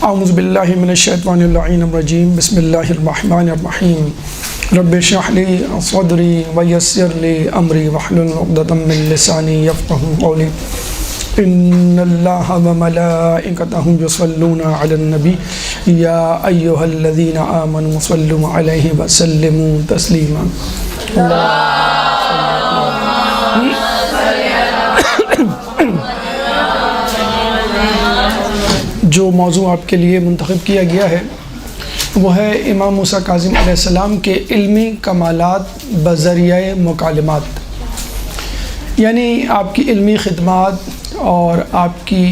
اعوذ باللہ من الشیطان اللعین الرجیم بسم اللہ الرحمن الرحیم رب اشرح لی صدری ویسر لی امری واحلل عقدۃ من لسانی یفقہوا قولی ان اللہ وملائکتہ یصلون علی النبی یا ایہا الذین آمنوا صلوا علیہ وسلموا تسلیما۔ جو موضوع آپ کے لیے منتخب کیا گیا ہے وہ ہے امام موسیٰ کاظم علیہ السلام کے علمی کمالات بذریعہ مکالمات، یعنی آپ کی علمی خدمات اور آپ کی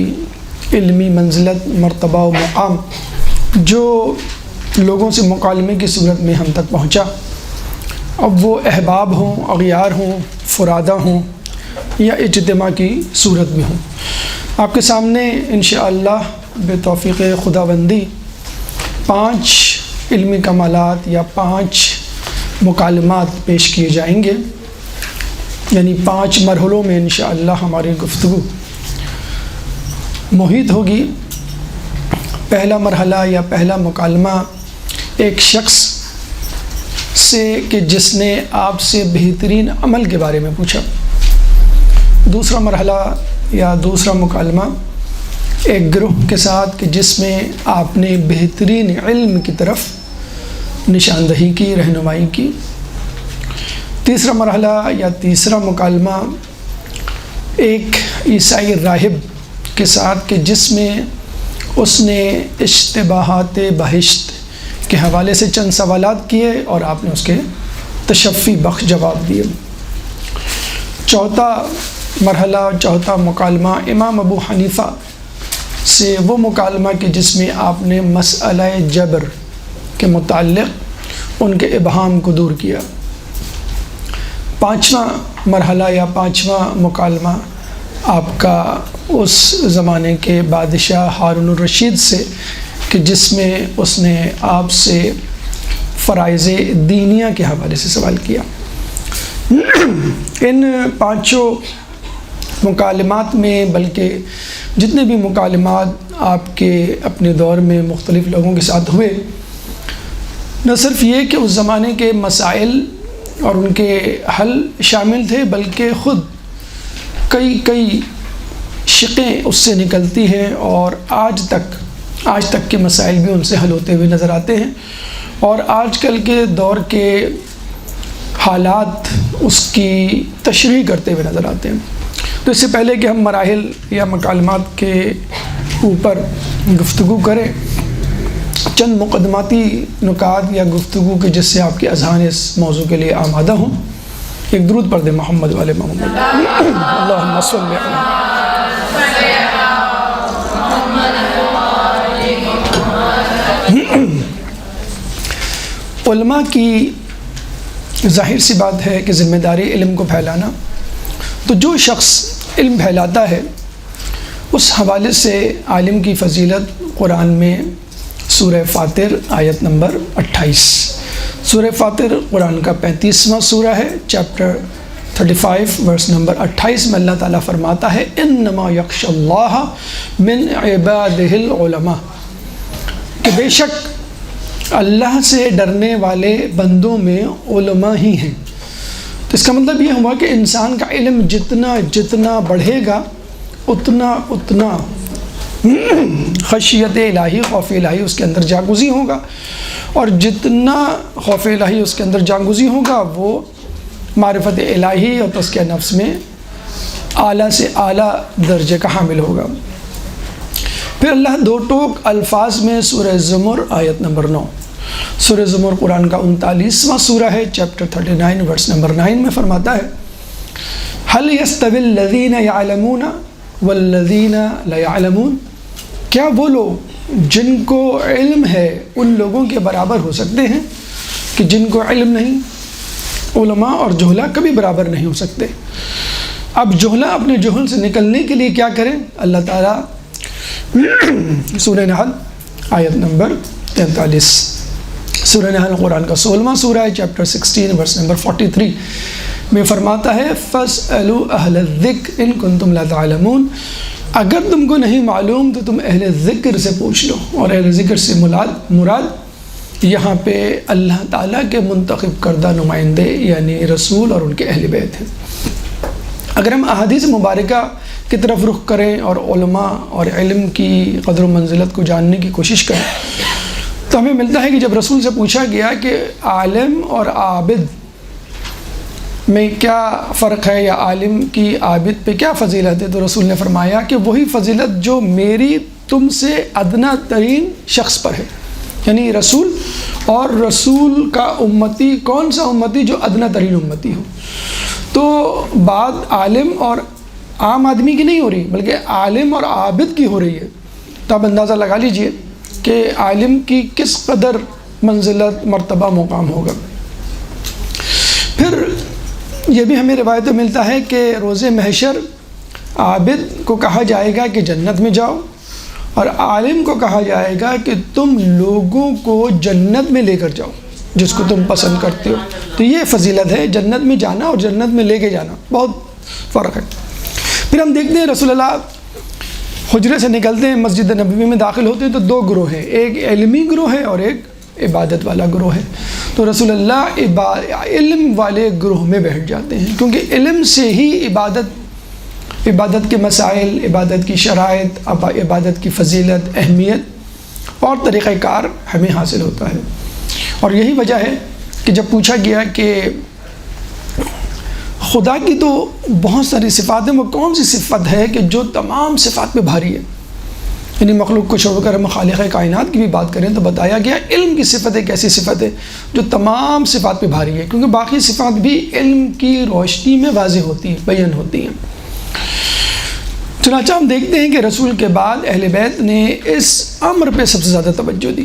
علمی منزلت، مرتبہ و مقام جو لوگوں سے مکالمے کی صورت میں ہم تک پہنچا، اب وہ احباب ہوں، اغیار ہوں، فرادہ ہوں یا اجتماع کی صورت میں ہوں۔ آپ کے سامنے انشاءاللہ بتوفیق خداوندی 5 علمی کمالات یا 5 مکالمات پیش کیے جائیں گے، یعنی 5 مرحلوں میں انشاءاللہ ہماری گفتگو محیط ہوگی۔ پہلا مرحلہ یا پہلا مکالمہ ایک شخص سے کہ جس نے آپ سے بہترین عمل کے بارے میں پوچھا۔ دوسرا مرحلہ یا دوسرا مکالمہ ایک گروہ کے ساتھ کہ جس میں آپ نے بہترین علم کی طرف نشاندہی کی، رہنمائی کی۔ تیسرا مرحلہ یا تیسرا مکالمہ ایک عیسائی راہب کے ساتھ کہ جس میں اس نے اشتباہات بہشت کے حوالے سے چند سوالات کیے اور آپ نے اس کے تشفی بخش جواب دیے۔ چوتھا مرحلہ، چوتھا مکالمہ امام ابو حنیفہ سے وہ مکالمہ کہ جس میں آپ نے مسئلہ جبر کے متعلق ان کے ابہام کو دور کیا۔ پانچواں مرحلہ یا پانچواں مکالمہ آپ کا اس زمانے کے بادشاہ ہارون الرشید سے کہ جس میں اس نے آپ سے فرائض دینیہ کے حوالے سے سوال کیا۔ ان 5 مکالمات میں، بلکہ جتنے بھی مکالمات آپ کے اپنے دور میں مختلف لوگوں کے ساتھ ہوئے، نہ صرف یہ کہ اس زمانے کے مسائل اور ان کے حل شامل تھے، بلکہ خود کئی شقیں اس سے نکلتی ہیں اور آج تک کے مسائل بھی ان سے حل ہوتے ہوئے نظر آتے ہیں، اور آج کل کے دور کے حالات اس کی تشریح کرتے ہوئے نظر آتے ہیں۔ تو اس سے پہلے کہ ہم مراحل یا مکالمات کے اوپر گفتگو کریں، چند مقدماتی نکات یا گفتگو کے جس سے آپ کے اذہان اس موضوع کے لیے آمادہ ہوں۔ ایک درود پڑھ دیں محمد والے محمد۔ اللہم صلی علی علماء کی ظاہر سی بات ہے کہ ذمہ داری علم کو پھیلانا، تو جو شخص علم پھیلاتا ہے اس حوالے سے عالم کی فضیلت قرآن میں سورہ فاطر آیت نمبر 28، سورہ فاطر قرآن کا 35واں سورہ ہے، چیپٹر 35 ورس نمبر 28 میں اللہ تعالیٰ فرماتا ہے انما یخشی اللہ من عبادہ العلماء، کہ بے شک اللہ سے ڈرنے والے بندوں میں علماء ہی ہیں۔ تو اس کا مطلب یہ ہوا کہ انسان کا علم جتنا بڑھے گا اتنا خشیت الہی، خوف الہی اس کے اندر جاگزی ہوگا، اور جتنا خوف الہی اس کے اندر جاگزی ہوگا وہ معرفت الہی اور تزکیہ نفس میں اعلیٰ سے اعلیٰ درجے کا حامل ہوگا۔ پھر اللہ 2 ٹوک الفاظ میں سورہ زمر آیت نمبر 9، سورہ زمر قرآن کا 39واں سورہ ہے، چیپٹر 39 ورس نمبر 9 میں فرماتا ہے هل يستوي الذين يعلمون والذين لا يعلمون، کیا وہ لوگ جن کو علم ہے ان لوگوں کے برابر ہو سکتے ہیں کہ جن کو علم نہیں؟ علماء اور جہلا کبھی برابر نہیں ہو سکتے۔ اب جہلا اپنے جہل سے نکلنے کے لیے کیا کریں؟ اللہ تعالیٰ سورہ نحل آیت نمبر 43، سورہ نحل قرآن کا 16واں سورہ ہے، چیپٹر 16 ورس نمبر 43 میں فرماتا ہے فَاسْأَلُوا أَهْلَ الذِّكْرِ إِن كُنتُمْ لَا تَعْلَمُونَ، اگر تم کو نہیں معلوم تو تم اہل ذکر سے پوچھ لو. اور اہل ذکر سے مراد یہاں پہ اللہ تعالیٰ کے منتخب کردہ نمائندے یعنی رسول اور ان کے اہل بیت ہیں. اگر ہم احادیث مبارکہ کی طرف رخ کریں اور علماء اور علم کی قدر و منزلت کو جاننے کی کوشش کریں تو ہمیں ملتا ہے کہ جب رسول سے پوچھا گیا کہ عالم اور عابد میں کیا فرق ہے یا عالم کی عابد پہ کیا فضیلت ہے، تو رسول نے فرمایا کہ وہی فضیلت جو میری تم سے ادنا ترین شخص پر ہے. یعنی رسول اور رسول کا امتی کون سا امتی؟ جو ادنا ترین امتی ہو. تو بات عالم اور عام آدمی کی نہیں ہو رہی بلکہ عالم اور عابد کی ہو رہی ہے. تو آپ اندازہ لگا لیجئے کہ عالم کی کس قدر منزلت مرتبہ مقام ہوگا. پھر یہ بھی ہمیں روایت میں ملتا ہے کہ روز محشر عابد کو کہا جائے گا کہ جنت میں جاؤ اور عالم کو کہا جائے گا کہ تم لوگوں کو جنت میں لے کر جاؤ جس کو تم پسند کرتے ہو. تو یہ فضیلت ہے، جنت میں جانا اور جنت میں لے کے جانا، بہت فرق ہے. پھر ہم دیکھتے ہیں رسول اللہ حجرے سے نکلتے ہیں، مسجد نبوی میں داخل ہوتے ہیں تو دو گروہ ہیں، ایک علمی گروہ ہے اور ایک عبادت والا گروہ ہے. تو رسول اللہ علم والے گروہ میں بیٹھ جاتے ہیں کیونکہ علم سے ہی عبادت کے مسائل، عبادت کی شرائط، عبادت کی فضیلت، اہمیت اور طریقہ کار ہمیں حاصل ہوتا ہے. اور یہی وجہ ہے کہ جب پوچھا گیا کہ خدا کی تو بہت ساری صفات ہیں، وہ کون سی صفت ہے کہ جو تمام صفات پہ بھاری ہے؟ یعنی مخلوق کو چھوڑ کر ہم خالق کائنات کی بھی بات کریں تو بتایا گیا علم کی صفت ایک ایسی صفت ہے جو تمام صفات پہ بھاری ہے، کیونکہ باقی صفات بھی علم کی روشنی میں واضح ہوتی ہیں، بیان ہوتی ہیں. چنانچہ ہم دیکھتے ہیں کہ رسول کے بعد اہل بیت نے اس امر پہ سب سے زیادہ توجہ دی.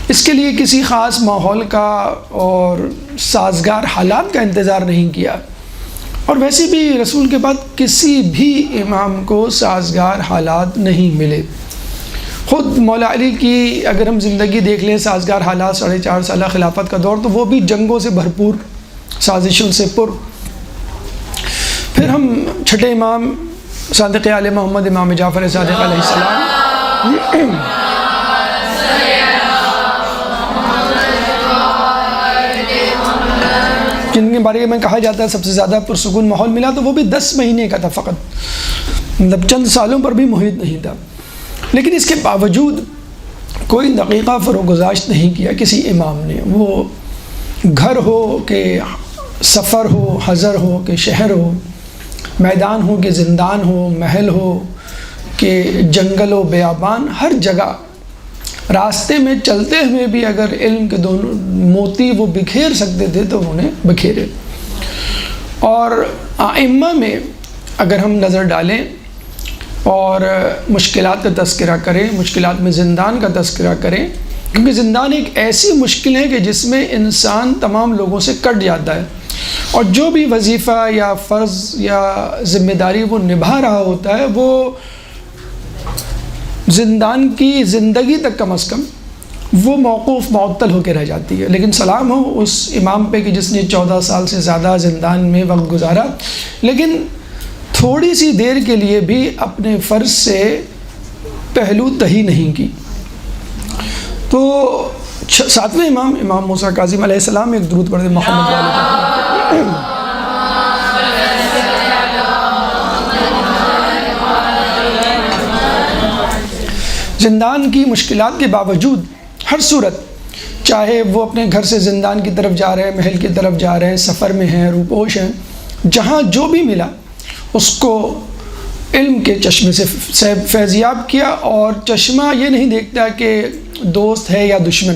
اس کے لیے کسی خاص ماحول کا اور سازگار حالات کا انتظار نہیں کیا، اور ویسے بھی رسول کے بعد کسی بھی امام کو سازگار حالات نہیں ملے. خود مولا علی کی اگر ہم زندگی دیکھ لیں، سازگار حالات 4.5 سالہ خلافت کا دور، تو وہ بھی جنگوں سے بھرپور، سازشوں سے پر. پھر ہم چھٹے امام صادق آل محمد امام جعفر صادق علیہ السلام جن کے بارے میں کہا جاتا ہے سب سے زیادہ پرسکون ماحول ملا، تو وہ بھی 10 مہینے کا تھا فقط، مطلب چند سالوں پر بھی محیط نہیں تھا. لیکن اس کے باوجود کوئی دقیقہ فروگزاشت نہیں کیا کسی امام نے، وہ گھر ہو کہ سفر ہو، حضر ہو کہ شہر ہو، میدان ہو کہ زندان ہو، محل ہو کہ جنگل و بیابان، ہر جگہ راستے میں چلتے ہوئے بھی اگر علم کے دونوں موتی وہ بکھیر سکتے تھے تو انہیں بکھیرے. اور ائمہ میں اگر ہم نظر ڈالیں اور مشکلات کا تذکرہ کریں، مشکلات میں زندان کا تذکرہ کریں، کیونکہ زندان ایک ایسی مشکل ہے کہ جس میں انسان تمام لوگوں سے کٹ جاتا ہے، اور جو بھی وظیفہ یا فرض یا ذمہ داری وہ نبھا رہا ہوتا ہے وہ زندان کی زندگی تک کم از کم وہ موقوف معطل ہو کے رہ جاتی ہے. لیکن سلام ہو اس امام پہ کہ جس نے 14 سال سے زیادہ زندان میں وقت گزارا، لیکن تھوڑی سی دیر کے لیے بھی اپنے فرض سے پہلو تہی نہیں کی. تو 7ویں امام موسیٰ کاظم علیہ السلام ایک درود پڑھتے محمد والے زندان کی مشکلات کے باوجود ہر صورت، چاہے وہ اپنے گھر سے زندان کی طرف جا رہے ہیں، محل کی طرف جا رہے ہیں، سفر میں ہیں، روپوش ہیں، جہاں جو بھی ملا اس کو علم کے چشمے سے فیضیاب کیا. اور چشمہ یہ نہیں دیکھتا کہ دوست ہے یا دشمن،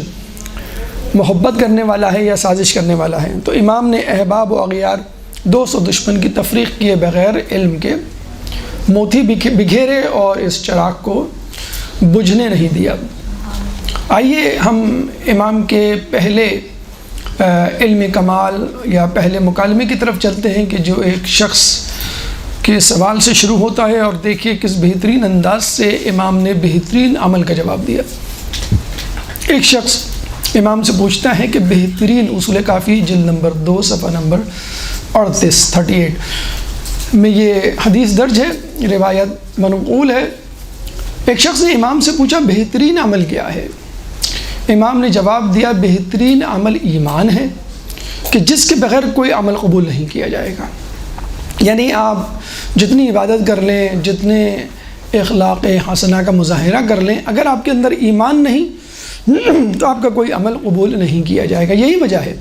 محبت کرنے والا ہے یا سازش کرنے والا ہے. تو امام نے احباب و اغیار، دوست و دشمن کی تفریق کیے بغیر علم کے موتی بکھیرے اور اس چراغ کو بجھنے نہیں دیا. آئیے ہم امام کے پہلے علم کمال یا پہلے مکالمے کی طرف چلتے ہیں کہ جو ایک شخص کے سوال سے شروع ہوتا ہے، اور دیکھیے کس بہترین انداز سے امام نے بہترین عمل کا جواب دیا. ایک شخص امام سے پوچھتا ہے کہ بہترین اصول کافی جلد نمبر 2 صفحہ نمبر 38 میں یہ حدیث درج ہے، روایت منقول ہے۔ ایک شخص نے امام سے پوچھا بہترین عمل کیا ہے؟ امام نے جواب دیا بہترین عمل ایمان ہے کہ جس کے بغیر کوئی عمل قبول نہیں کیا جائے گا۔ یعنی آپ جتنی عبادت کر لیں، جتنے اخلاق حسنہ کا مظاہرہ کر لیں، اگر آپ کے اندر ایمان نہیں تو آپ کا کوئی عمل قبول نہیں کیا جائے گا۔ یہی وجہ ہے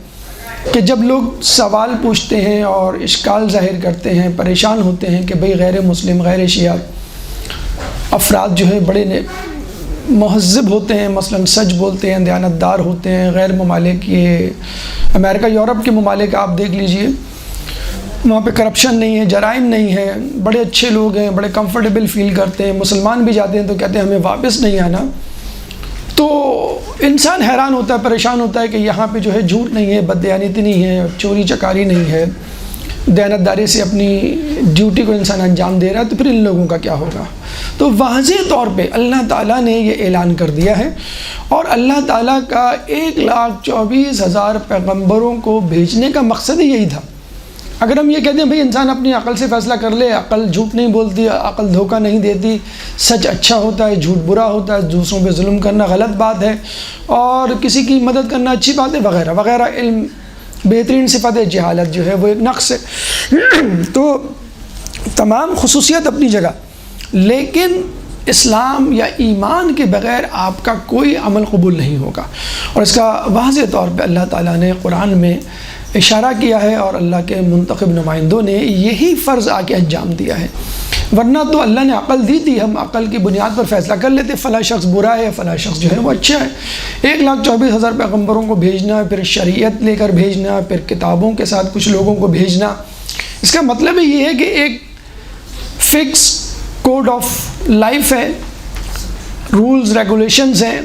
کہ جب لوگ سوال پوچھتے ہیں اور اشکال ظاہر کرتے ہیں، پریشان ہوتے ہیں کہ بھئی غیر مسلم، غیر شیعہ افراد جو ہے بڑے مہذب ہوتے ہیں، مثلا سچ بولتے ہیں، دیانتدار ہوتے ہیں، غیر ممالک، یہ امریکہ یورپ کے ممالک آپ دیکھ لیجئے، وہاں پہ کرپشن نہیں ہے، جرائم نہیں ہے، بڑے اچھے لوگ ہیں، بڑے کمفرٹیبل فیل کرتے ہیں، مسلمان بھی جاتے ہیں تو کہتے ہیں ہمیں واپس نہیں آنا۔ تو انسان حیران ہوتا ہے، پریشان ہوتا ہے کہ یہاں پہ جو ہے جھوٹ نہیں ہے، بددیانتی نہیں ہے، چوری چکاری نہیں ہے، دیانتداری سے اپنی ڈیوٹی کو انسان انجام دے رہا ہے، تو پھر ان لوگوں کا کیا ہوگا؟ تو واضح طور پہ اللہ تعالیٰ نے یہ اعلان کر دیا ہے، اور اللہ تعالیٰ کا 1,24,000 پیغمبروں کو بھیجنے کا مقصد ہی یہی تھا۔ اگر ہم یہ کہتے ہیں بھئی انسان اپنی عقل سے فیصلہ کر لے، عقل جھوٹ نہیں بولتی، عقل دھوکہ نہیں دیتی، سچ اچھا ہوتا ہے، جھوٹ برا ہوتا ہے، دوسروں پہ ظلم کرنا غلط بات ہے، اور کسی کی مدد کرنا اچھی بات ہے، وغیرہ وغیرہ، علم بہترین صفت ہے، جہالت جو ہے وہ ایک نقص ہے۔ تو تمام خصوصیت اپنی جگہ، لیکن اسلام یا ایمان کے بغیر آپ کا کوئی عمل قبول نہیں ہوگا، اور اس کا واضح طور پہ اللہ تعالیٰ نے قرآن میں اشارہ کیا ہے، اور اللہ کے منتخب نمائندوں نے یہی فرض آ کے انجام دیا ہے۔ ورنہ تو اللہ نے عقل دی تھی، ہم عقل کی بنیاد پر فیصلہ کر لیتے فلاں شخص برا ہے، فلاں شخص جو ہے وہ اچھا ہے۔ 1,24,000 پیغمبروں کو بھیجنا، پھر شریعت لے کر بھیجنا، پھر کتابوں کے ساتھ کچھ لوگوں کو بھیجنا، اس کا مطلب یہ ہے کہ ایک فکس کوڈ آف لائف ہے، رولز ریگولیشنز ہیں،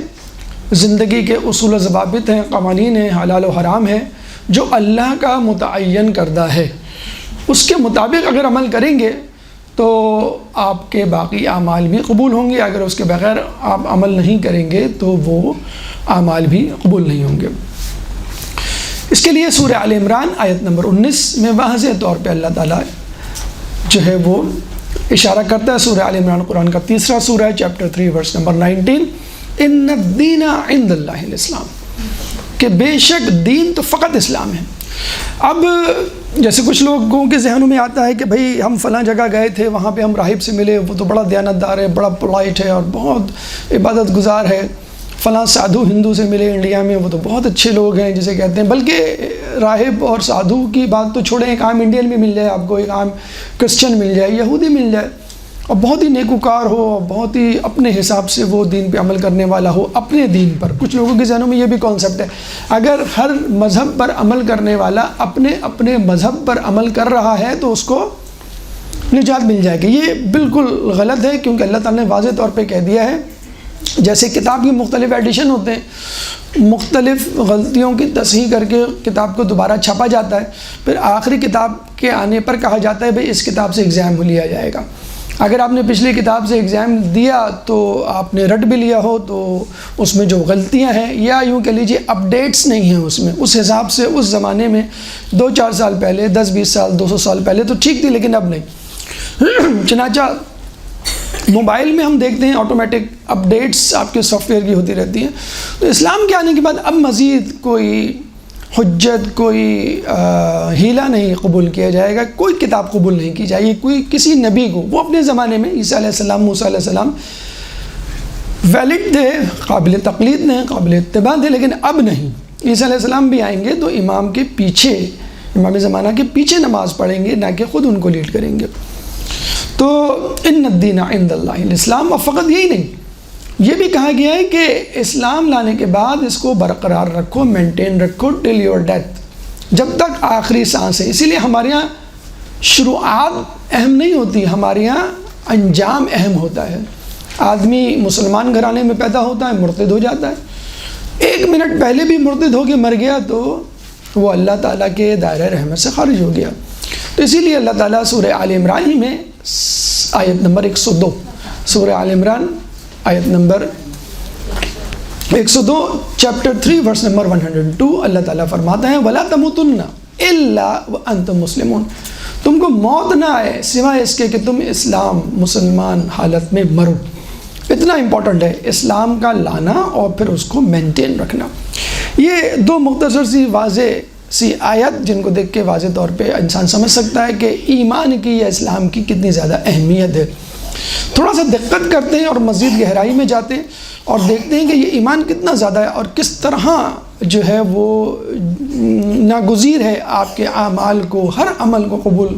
زندگی کے اصول و ضوابط ہیں، قوانین ہیں، حلال و حرام ہے، جو اللہ کا متعین کردہ ہے۔ اس کے مطابق اگر عمل کریں گے تو آپ کے باقی اعمال بھی قبول ہوں گے، اگر اس کے بغیر آپ عمل نہیں کریں گے تو وہ اعمال بھی قبول نہیں ہوں گے۔ اس کے لیے سورہ آل عمران آیت نمبر 19 میں واضح طور پہ اللہ تعالیٰ جو ہے وہ اشارہ کرتا ہے۔ سورہ آل عمران قرآن کا تیسرا سورہ ہے، چیپٹر 3 ورس نمبر 19، ان الدین عند اللہ الاسلام، کہ بے شک دین تو فقط اسلام ہے۔ اب جیسے کچھ لوگوں کے ذہنوں میں آتا ہے کہ بھئی ہم فلاں جگہ گئے تھے، وہاں پہ ہم راہب سے ملے، وہ تو بڑا دیانتدار ہے، بڑا پولائٹ ہے اور بہت عبادت گزار ہے، فلاں سادھو ہندو سے ملے انڈیا میں، وہ تو بہت اچھے لوگ ہیں جسے کہتے ہیں۔ بلکہ راہب اور سادھو کی بات تو چھوڑیں، ایک عام انڈین بھی مل جائے آپ کو، ایک عام کرسچن مل جائے، یہودی مل جائے، اور بہت ہی نیکوکار ہو، بہت ہی اپنے حساب سے وہ دین پہ عمل کرنے والا ہو، اپنے دین پر۔ کچھ لوگوں کے ذہنوں میں یہ بھی کانسیپٹ ہے، اگر ہر مذہب پر عمل کرنے والا اپنے مذہب پر عمل کر رہا ہے تو اس کو نجات مل جائے گی۔ یہ بالکل غلط ہے، کیونکہ اللہ تعالیٰ نے واضح طور پہ کہہ دیا ہے، جیسے کتاب کی مختلف ایڈیشن ہوتے ہیں، مختلف غلطیوں کی تصحیح کر کے کتاب کو دوبارہ چھاپا جاتا ہے، پھر آخری کتاب کے آنے پر کہا جاتا ہے بھئی اس کتاب سے ایگزام لیا جائے گا۔ اگر آپ نے پچھلی کتاب سے ایگزام دیا تو آپ نے رٹ بھی لیا ہو تو اس میں جو غلطیاں ہیں، یا یوں کہہ لیجیے اپڈیٹس نہیں ہیں اس میں، اس حساب سے اس زمانے میں 2-4 سال پہلے، 10-20 سال، 200 سال پہلے تو ٹھیک تھی، لیکن اب نہیں۔ چنانچہ موبائل میں ہم دیکھتے ہیں آٹومیٹک اپڈیٹس آپ کے سافٹ ویئر کی ہوتی رہتی ہیں۔ تو اسلام کے آنے کے بعد اب مزید کوئی حجت، کوئی ہیلہ نہیں قبول کیا جائے گا، کوئی کتاب قبول نہیں کی جائے گی، کوئی کسی نبی کو، وہ اپنے زمانے میں عیسیٰ علیہ السلام، موسیٰ علیہ السلام ویلڈ تھے، قابل تقلید تھے، قابل اتباع تھے، لیکن اب نہیں۔ عیسیٰ علیہ السلام بھی آئیں گے تو امام کے پیچھے، امام زمانہ کے پیچھے نماز پڑھیں گے، نہ کہ خود ان کو لیڈ کریں گے۔ تو ان الدین عند اللہ الاسلام، اور فقط یہی نہیں، یہ بھی کہا گیا ہے کہ اسلام لانے کے بعد اس کو برقرار رکھو، مینٹین رکھو ٹل یور ڈیتھ، جب تک آخری سانس ہے۔ اسی لیے ہمارے یہاں شروعات اہم نہیں ہوتی، ہمارے یہاں انجام اہم ہوتا ہے۔ آدمی مسلمان گھرانے میں پیدا ہوتا ہے، مرتد ہو جاتا ہے، 1 منٹ پہلے بھی مرتد ہو کے مر گیا تو وہ اللہ تعالیٰ کے دائرہ رحمت سے خارج ہو گیا۔ تو اسی لیے اللہ تعالیٰ سورہ آل عمران ہی میں آیت نمبر 102، سورہ آل عمران آیت نمبر 102 چیپٹر 3 ورس نمبر 102 اللہ تعالیٰ فرماتا ہے وَلَا تَمُوتُنَّ إِلَّا وَأَنْتُمْ مُسْلِمُونَ، تم کو موت نہ آئے سوائے اس کے کہ تم اسلام مسلمان حالت میں مرو۔ اتنا امپورٹنٹ ہے اسلام کا لانا اور پھر اس کو مینٹین رکھنا۔ یہ دو مختصر سی واضح سی آیت جن کو دیکھ کے واضح طور پہ انسان سمجھ سکتا ہے کہ ایمان کی یا اسلام کی کتنی زیادہ اہمیت ہے۔ تھوڑا سا دقت کرتے ہیں اور مزید گہرائی میں جاتے ہیں اور دیکھتے ہیں کہ یہ ایمان کتنا زیادہ ہے اور کس طرح جو ہے وہ ناگزیر ہے آپ کے اعمال کو، ہر عمل کو قبول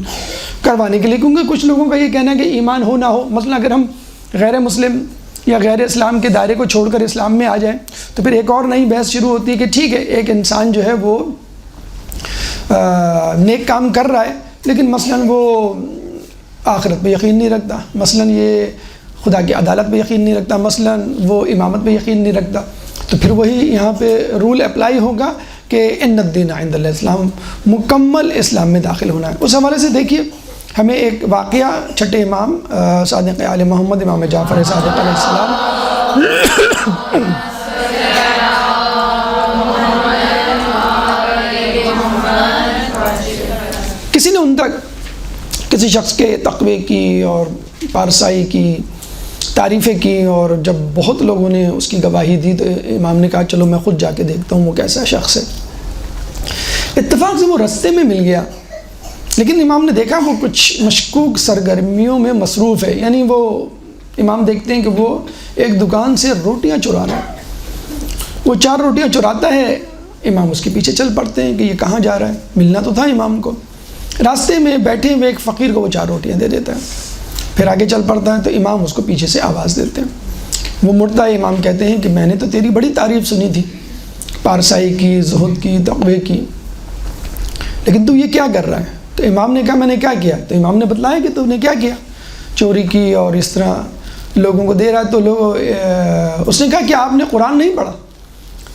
کروانے کے لیے۔ کیونکہ کچھ لوگوں کا یہ کہنا ہے کہ ایمان ہو نہ ہو، مثلا اگر ہم غیر مسلم یا غیر اسلام کے دائرے کو چھوڑ کر اسلام میں آ جائیں تو پھر ایک اور نئی بحث شروع ہوتی ہے کہ ٹھیک ہے ایک انسان جو ہے وہ نیک کام کر رہا ہے لیکن مثلا وہ آخرت پہ یقین نہیں رکھتا، مثلا یہ خدا کی عدالت پہ یقین نہیں رکھتا، مثلا وہ امامت پہ یقین نہیں رکھتا، تو پھر وہی یہاں پہ رول اپلائی ہوگا کہ ان الدین عند اللہ اسلام، مکمل اسلام میں داخل ہونا ہے۔ اس حوالے سے دیکھیے ہمیں ایک واقعہ چھٹے امام صادق آل محمد امام جعفر صادق علیہ السلام کسی نے ان تک کسی شخص کے تقوی کی اور پارسائی کی تعریفیں کی، اور جب بہت لوگوں نے اس کی گواہی دی تو امام نے کہا چلو میں خود جا کے دیکھتا ہوں وہ کیسا شخص ہے۔ اتفاق سے وہ رستے میں مل گیا، لیکن امام نے دیکھا وہ کچھ مشکوک سرگرمیوں میں مصروف ہے، یعنی وہ امام دیکھتے ہیں کہ وہ ایک دکان سے روٹیاں چرا رہا ہے، وہ 4 روٹیاں چراتا ہے، امام اس کے پیچھے چل پڑتے ہیں کہ یہ کہاں جا رہا ہے، ملنا تو تھا امام کو۔ راستے میں بیٹھے ہوئے ایک فقیر کو وہ 4 روٹیاں دے دیتا ہے، پھر آگے چل پڑتا ہے تو امام اس کو پیچھے سے آواز دیتے ہیں، وہ مڑتا ہے، امام کہتے ہیں کہ میں نے تو تیری بڑی تعریف سنی تھی پارسائی کی، زہد کی، تقوی کی، لیکن تو یہ کیا کر رہا ہے؟ تو امام نے کہا میں نے کیا کیا؟ تو امام نے بتلایا کہ تو نے کیا کیا، چوری کی اور اس طرح لوگوں کو دے رہا ہے۔ تو اس نے کہا کہ آپ نے قرآن نہیں پڑھا؟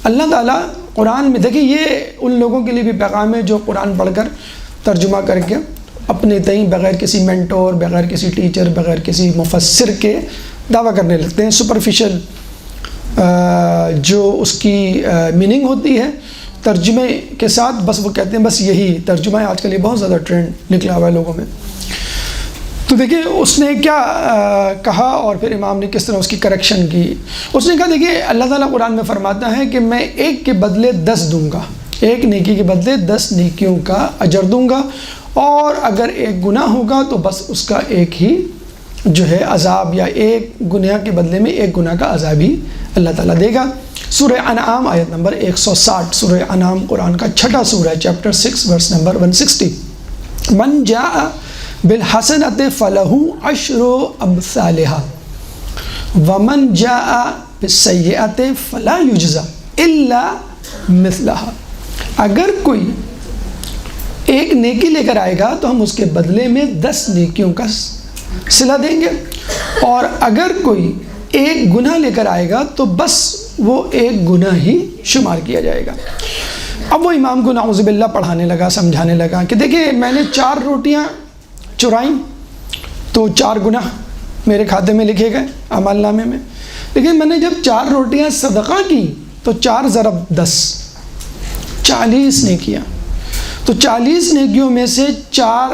اللہ تعالیٰ قرآن میں دیکھیں یہ ان لوگوں کے لیے بھی پیغام ہے جو قرآن پڑھ کر ترجمہ کر کے اپنے تئیں بغیر کسی مینٹور، بغیر کسی ٹیچر، بغیر کسی مفسر کے دعویٰ کرنے لگتے ہیں، سپرفیشل جو اس کی میننگ ہوتی ہے ترجمے کے ساتھ، بس وہ کہتے ہیں بس یہی ترجمہ ہے۔ آج کل یہ بہت زیادہ ٹرینڈ نکلا ہوا ہے لوگوں میں۔ تو دیکھیں اس نے کیا کہا اور پھر امام نے کس طرح اس کی کریکشن کی۔ اس نے کہا دیکھیے اللہ تعالیٰ قرآن میں فرماتا ہے کہ میں ایک کے بدلے 10 دوں گا، ایک نیکی کے بدلے 10 نیکیوں کا اجر دوں گا، اور اگر ایک گناہ ہوگا تو بس اس کا ایک ہی جو ہے عذاب، یا ایک گناہ کے بدلے میں ایک گناہ کا عذاب ہی اللہ تعالیٰ دے گا۔ سورہ انعام آیت نمبر 160، سورہ انعام قرآن کا 6 سورہ ہے، چیپٹر 6 ورس نمبر 160۔ من جاء بالحسنۃ فلہ عشر امثالها ومن جاء بالسیئۃ فلا یجزی الا مثلها۔ اگر کوئی ایک نیکی لے کر آئے گا تو ہم اس کے بدلے میں 10 نیکیوں کا صلہ دیں گے، اور اگر کوئی ایک گناہ لے کر آئے گا تو بس وہ ایک گناہ ہی شمار کیا جائے گا۔ اب وہ امام کو نعوذ باللہ پڑھانے لگا، سمجھانے لگا کہ دیکھیں میں نے 4 روٹیاں چرائیں تو 4 گناہ میرے کھاتے میں لکھے گئے اعمال نامے میں، لیکن میں نے جب 4 روٹیاں صدقہ کی تو 4 ضرب 10 40 نیکیاں، تو 40 نیکیوں میں سے 4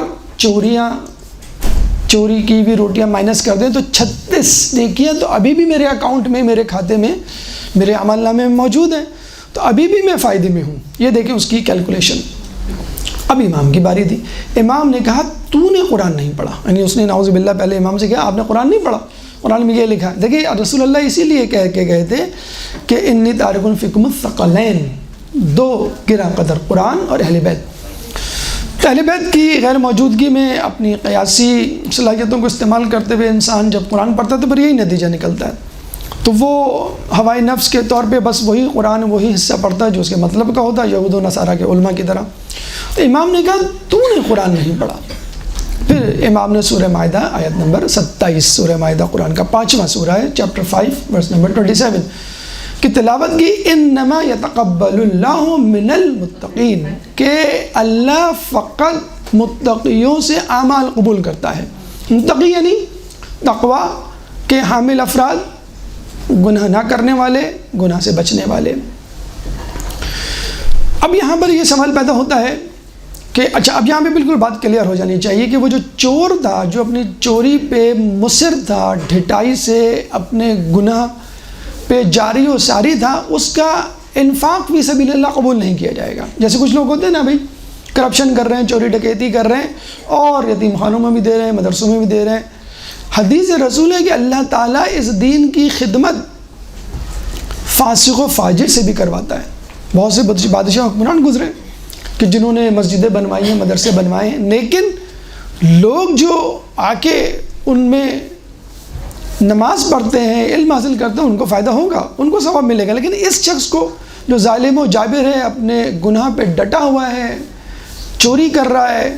چوری کی بھی روٹیاں مائنس کر دیں تو 36 نیکیاں تو ابھی بھی میرے اکاؤنٹ میں، میرے کھاتے میں، میرے عمل نامے میں موجود ہیں، تو ابھی بھی میں فائدے میں ہوں۔ یہ دیکھیں اس کی کیلکولیشن۔ اب امام کی باری تھی، امام نے کہا تو نے قرآن نہیں پڑھا، یعنی اس نے نعوذ باللہ پہلے امام سے کہا آپ نے قرآن نہیں پڑھا، قرآن میں یہ لکھا ہے۔ دیکھیں رسول اللہ اسی لیے کہہ کے گئے تھے کہ انی تارک فیکم الثقلین، 2 گراں قدر قرآن اور اہل بیت۔ اہل بیت کی غیر موجودگی میں اپنی قیاسی صلاحیتوں کو استعمال کرتے ہوئے انسان جب قرآن پڑھتا ہے تو پھر یہی نتیجہ نکلتا ہے، تو وہ ہوائے نفس کے طور پہ بس وہی قرآن وہی حصہ پڑھتا ہے جو اس کے مطلب کا ہوتا ہے، یہود و نصارہ کے علماء کی طرح۔ تو امام نے کہا تو نے قرآن نہیں پڑھا۔ پھر امام نے سورہ مائدہ آیت نمبر 27، سورہ مائدہ قرآن کا 5واں سورہ ہے، چیپٹر 5 ورس نمبر 27 کی تلاوت کی، انما یتقبل اللہ من المتقین، کہ اللہ فقط متقیوں سے اعمال قبول کرتا ہے۔ متقی یعنی تقوی کے حامل افراد، گناہ نہ کرنے والے، گناہ سے بچنے والے۔ اب یہاں پر یہ سوال پیدا ہوتا ہے کہ اچھا اب یہاں پہ بالکل بات کلیئر ہو جانی چاہیے کہ وہ جو چور تھا، جو اپنی چوری پہ مصر تھا، ڈھٹائی سے اپنے گناہ پہ جاری و ساری تھا، اس کا انفاق فی سبیل اللہ قبول نہیں کیا جائے گا. جیسے کچھ لوگ ہوتے ہیں نا بھائی، کرپشن کر رہے ہیں، چوری ڈکیتی کر رہے ہیں اور یتیم خانوں میں بھی دے رہے ہیں، مدرسوں میں بھی دے رہے ہیں. حدیث رسول ہے کہ اللہ تعالیٰ اس دین کی خدمت فاسق و فاجر سے بھی کرواتا ہے. بہت سے بادشاہ حکمران گزرے کہ جنہوں نے مسجدیں بنوائی ہیں، مدرسے بنوائے ہیں، لیکن لوگ جو آ کے ان میں نماز پڑھتے ہیں، علم حاصل کرتے ہیں، ان کو فائدہ ہوگا، ان کو ثواب ملے گا. لیکن اس شخص کو جو ظالم و جابر ہے، اپنے گناہ پہ ڈٹا ہوا ہے، چوری کر رہا ہے،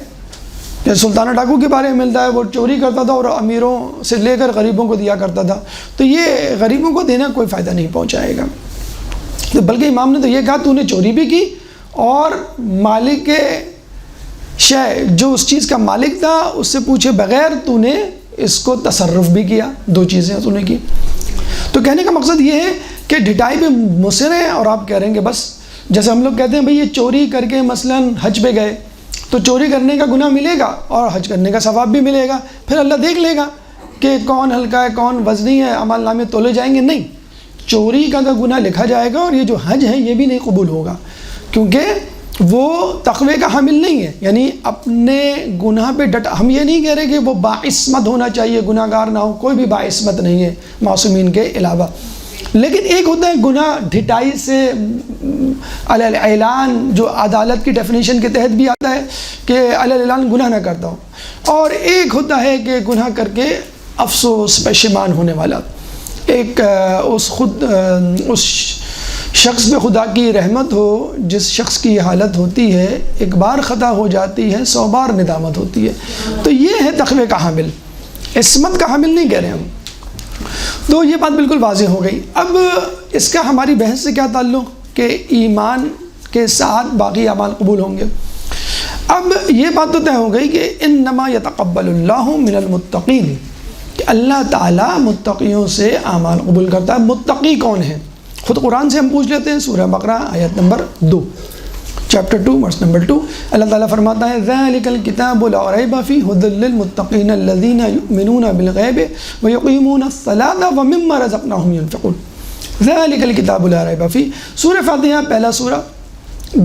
جیسے سلطانہ ڈاکو کے بارے میں ملتا ہے، وہ چوری کرتا تھا اور امیروں سے لے کر غریبوں کو دیا کرتا تھا، تو یہ غریبوں کو دینا کوئی فائدہ نہیں پہنچائے گا. تو بلکہ امام نے تو یہ کہا تو نے چوری بھی کی اور مالک شے، جو اس چیز کا مالک تھا، اس سے پوچھے بغیر تو نے اس کو تصرف بھی کیا. دو چیزیں تو نے کی. تو کہنے کا مقصد یہ ہے کہ ڈھٹائی پہ مصر ہیں اور آپ کہہ رہے ہیں کہ بس، جیسے ہم لوگ کہتے ہیں بھئی یہ چوری کر کے مثلاً حج پہ گئے تو چوری کرنے کا گناہ ملے گا اور حج کرنے کا ثواب بھی ملے گا، پھر اللہ دیکھ لے گا کہ کون ہلکا ہے کون وزنی ہے، اعمال نامے تولے جائیں گے. نہیں، چوری کا تو گناہ لکھا جائے گا اور یہ جو حج ہے یہ بھی نہیں قبول ہوگا، کیونکہ وہ تقوی کا حامل نہیں ہے. یعنی اپنے گناہ پہ ڈٹ، ہم یہ نہیں کہہ رہے کہ وہ باعصمت ہونا چاہیے، گناہ گار نہ ہو، کوئی بھی باعصمت نہیں ہے معصومین کے علاوہ. لیکن ایک ہوتا ہے گناہ ڈھٹائی سے علی الاعلان، جو عدالت کی ڈیفینیشن کے تحت بھی آتا ہے کہ علی الاعلان گناہ نہ کرتا ہوں، اور ایک ہوتا ہے کہ گناہ کر کے افسوس پشیمان ہونے والا. ایک اس شخص پہ خدا کی رحمت ہو جس شخص کی یہ حالت ہوتی ہے، ایک بار خطا ہو جاتی ہے 100 بار ندامت ہوتی ہے. تو یہ ہے تقوی کا حامل، عصمت کا حامل نہیں کہہ رہے ہم. تو یہ بات بالکل واضح ہو گئی. اب اس کا ہماری بحث سے کیا تعلق کہ ایمان کے ساتھ باقی اعمال قبول ہوں گے. اب یہ بات تو طے ہو گئی کہ انما یتقبل اللہ من المتقین، کہ اللہ تعالیٰ متقیوں سے اعمال قبول کرتا ہے. متقی کون ہیں؟ خود قرآن سے ہم پوچھ لیتے ہیں. سورہ بقرہ آیت نمبر 2، چیپٹر 2 ورس نمبر 2، اللہ تعالیٰ فرماتا ہے ذَلِكَ الْكِتَابُ لَا رَيْبَ فِيهِ هُدًى لِّلْمُتَّقِينَ الَّذِينَ يُؤْمِنُونَ بِالْغَيْبِ وَيُقِيمُونَ الصَّلَاةَ وَمِمَّا رَزَقْنَاهُمْ يُنْفِقُونَ. ذَلِكَ الْكِتَابُ لَا رَيْبَ فِيهِ. سورہ فاتحہ پہلا سورہ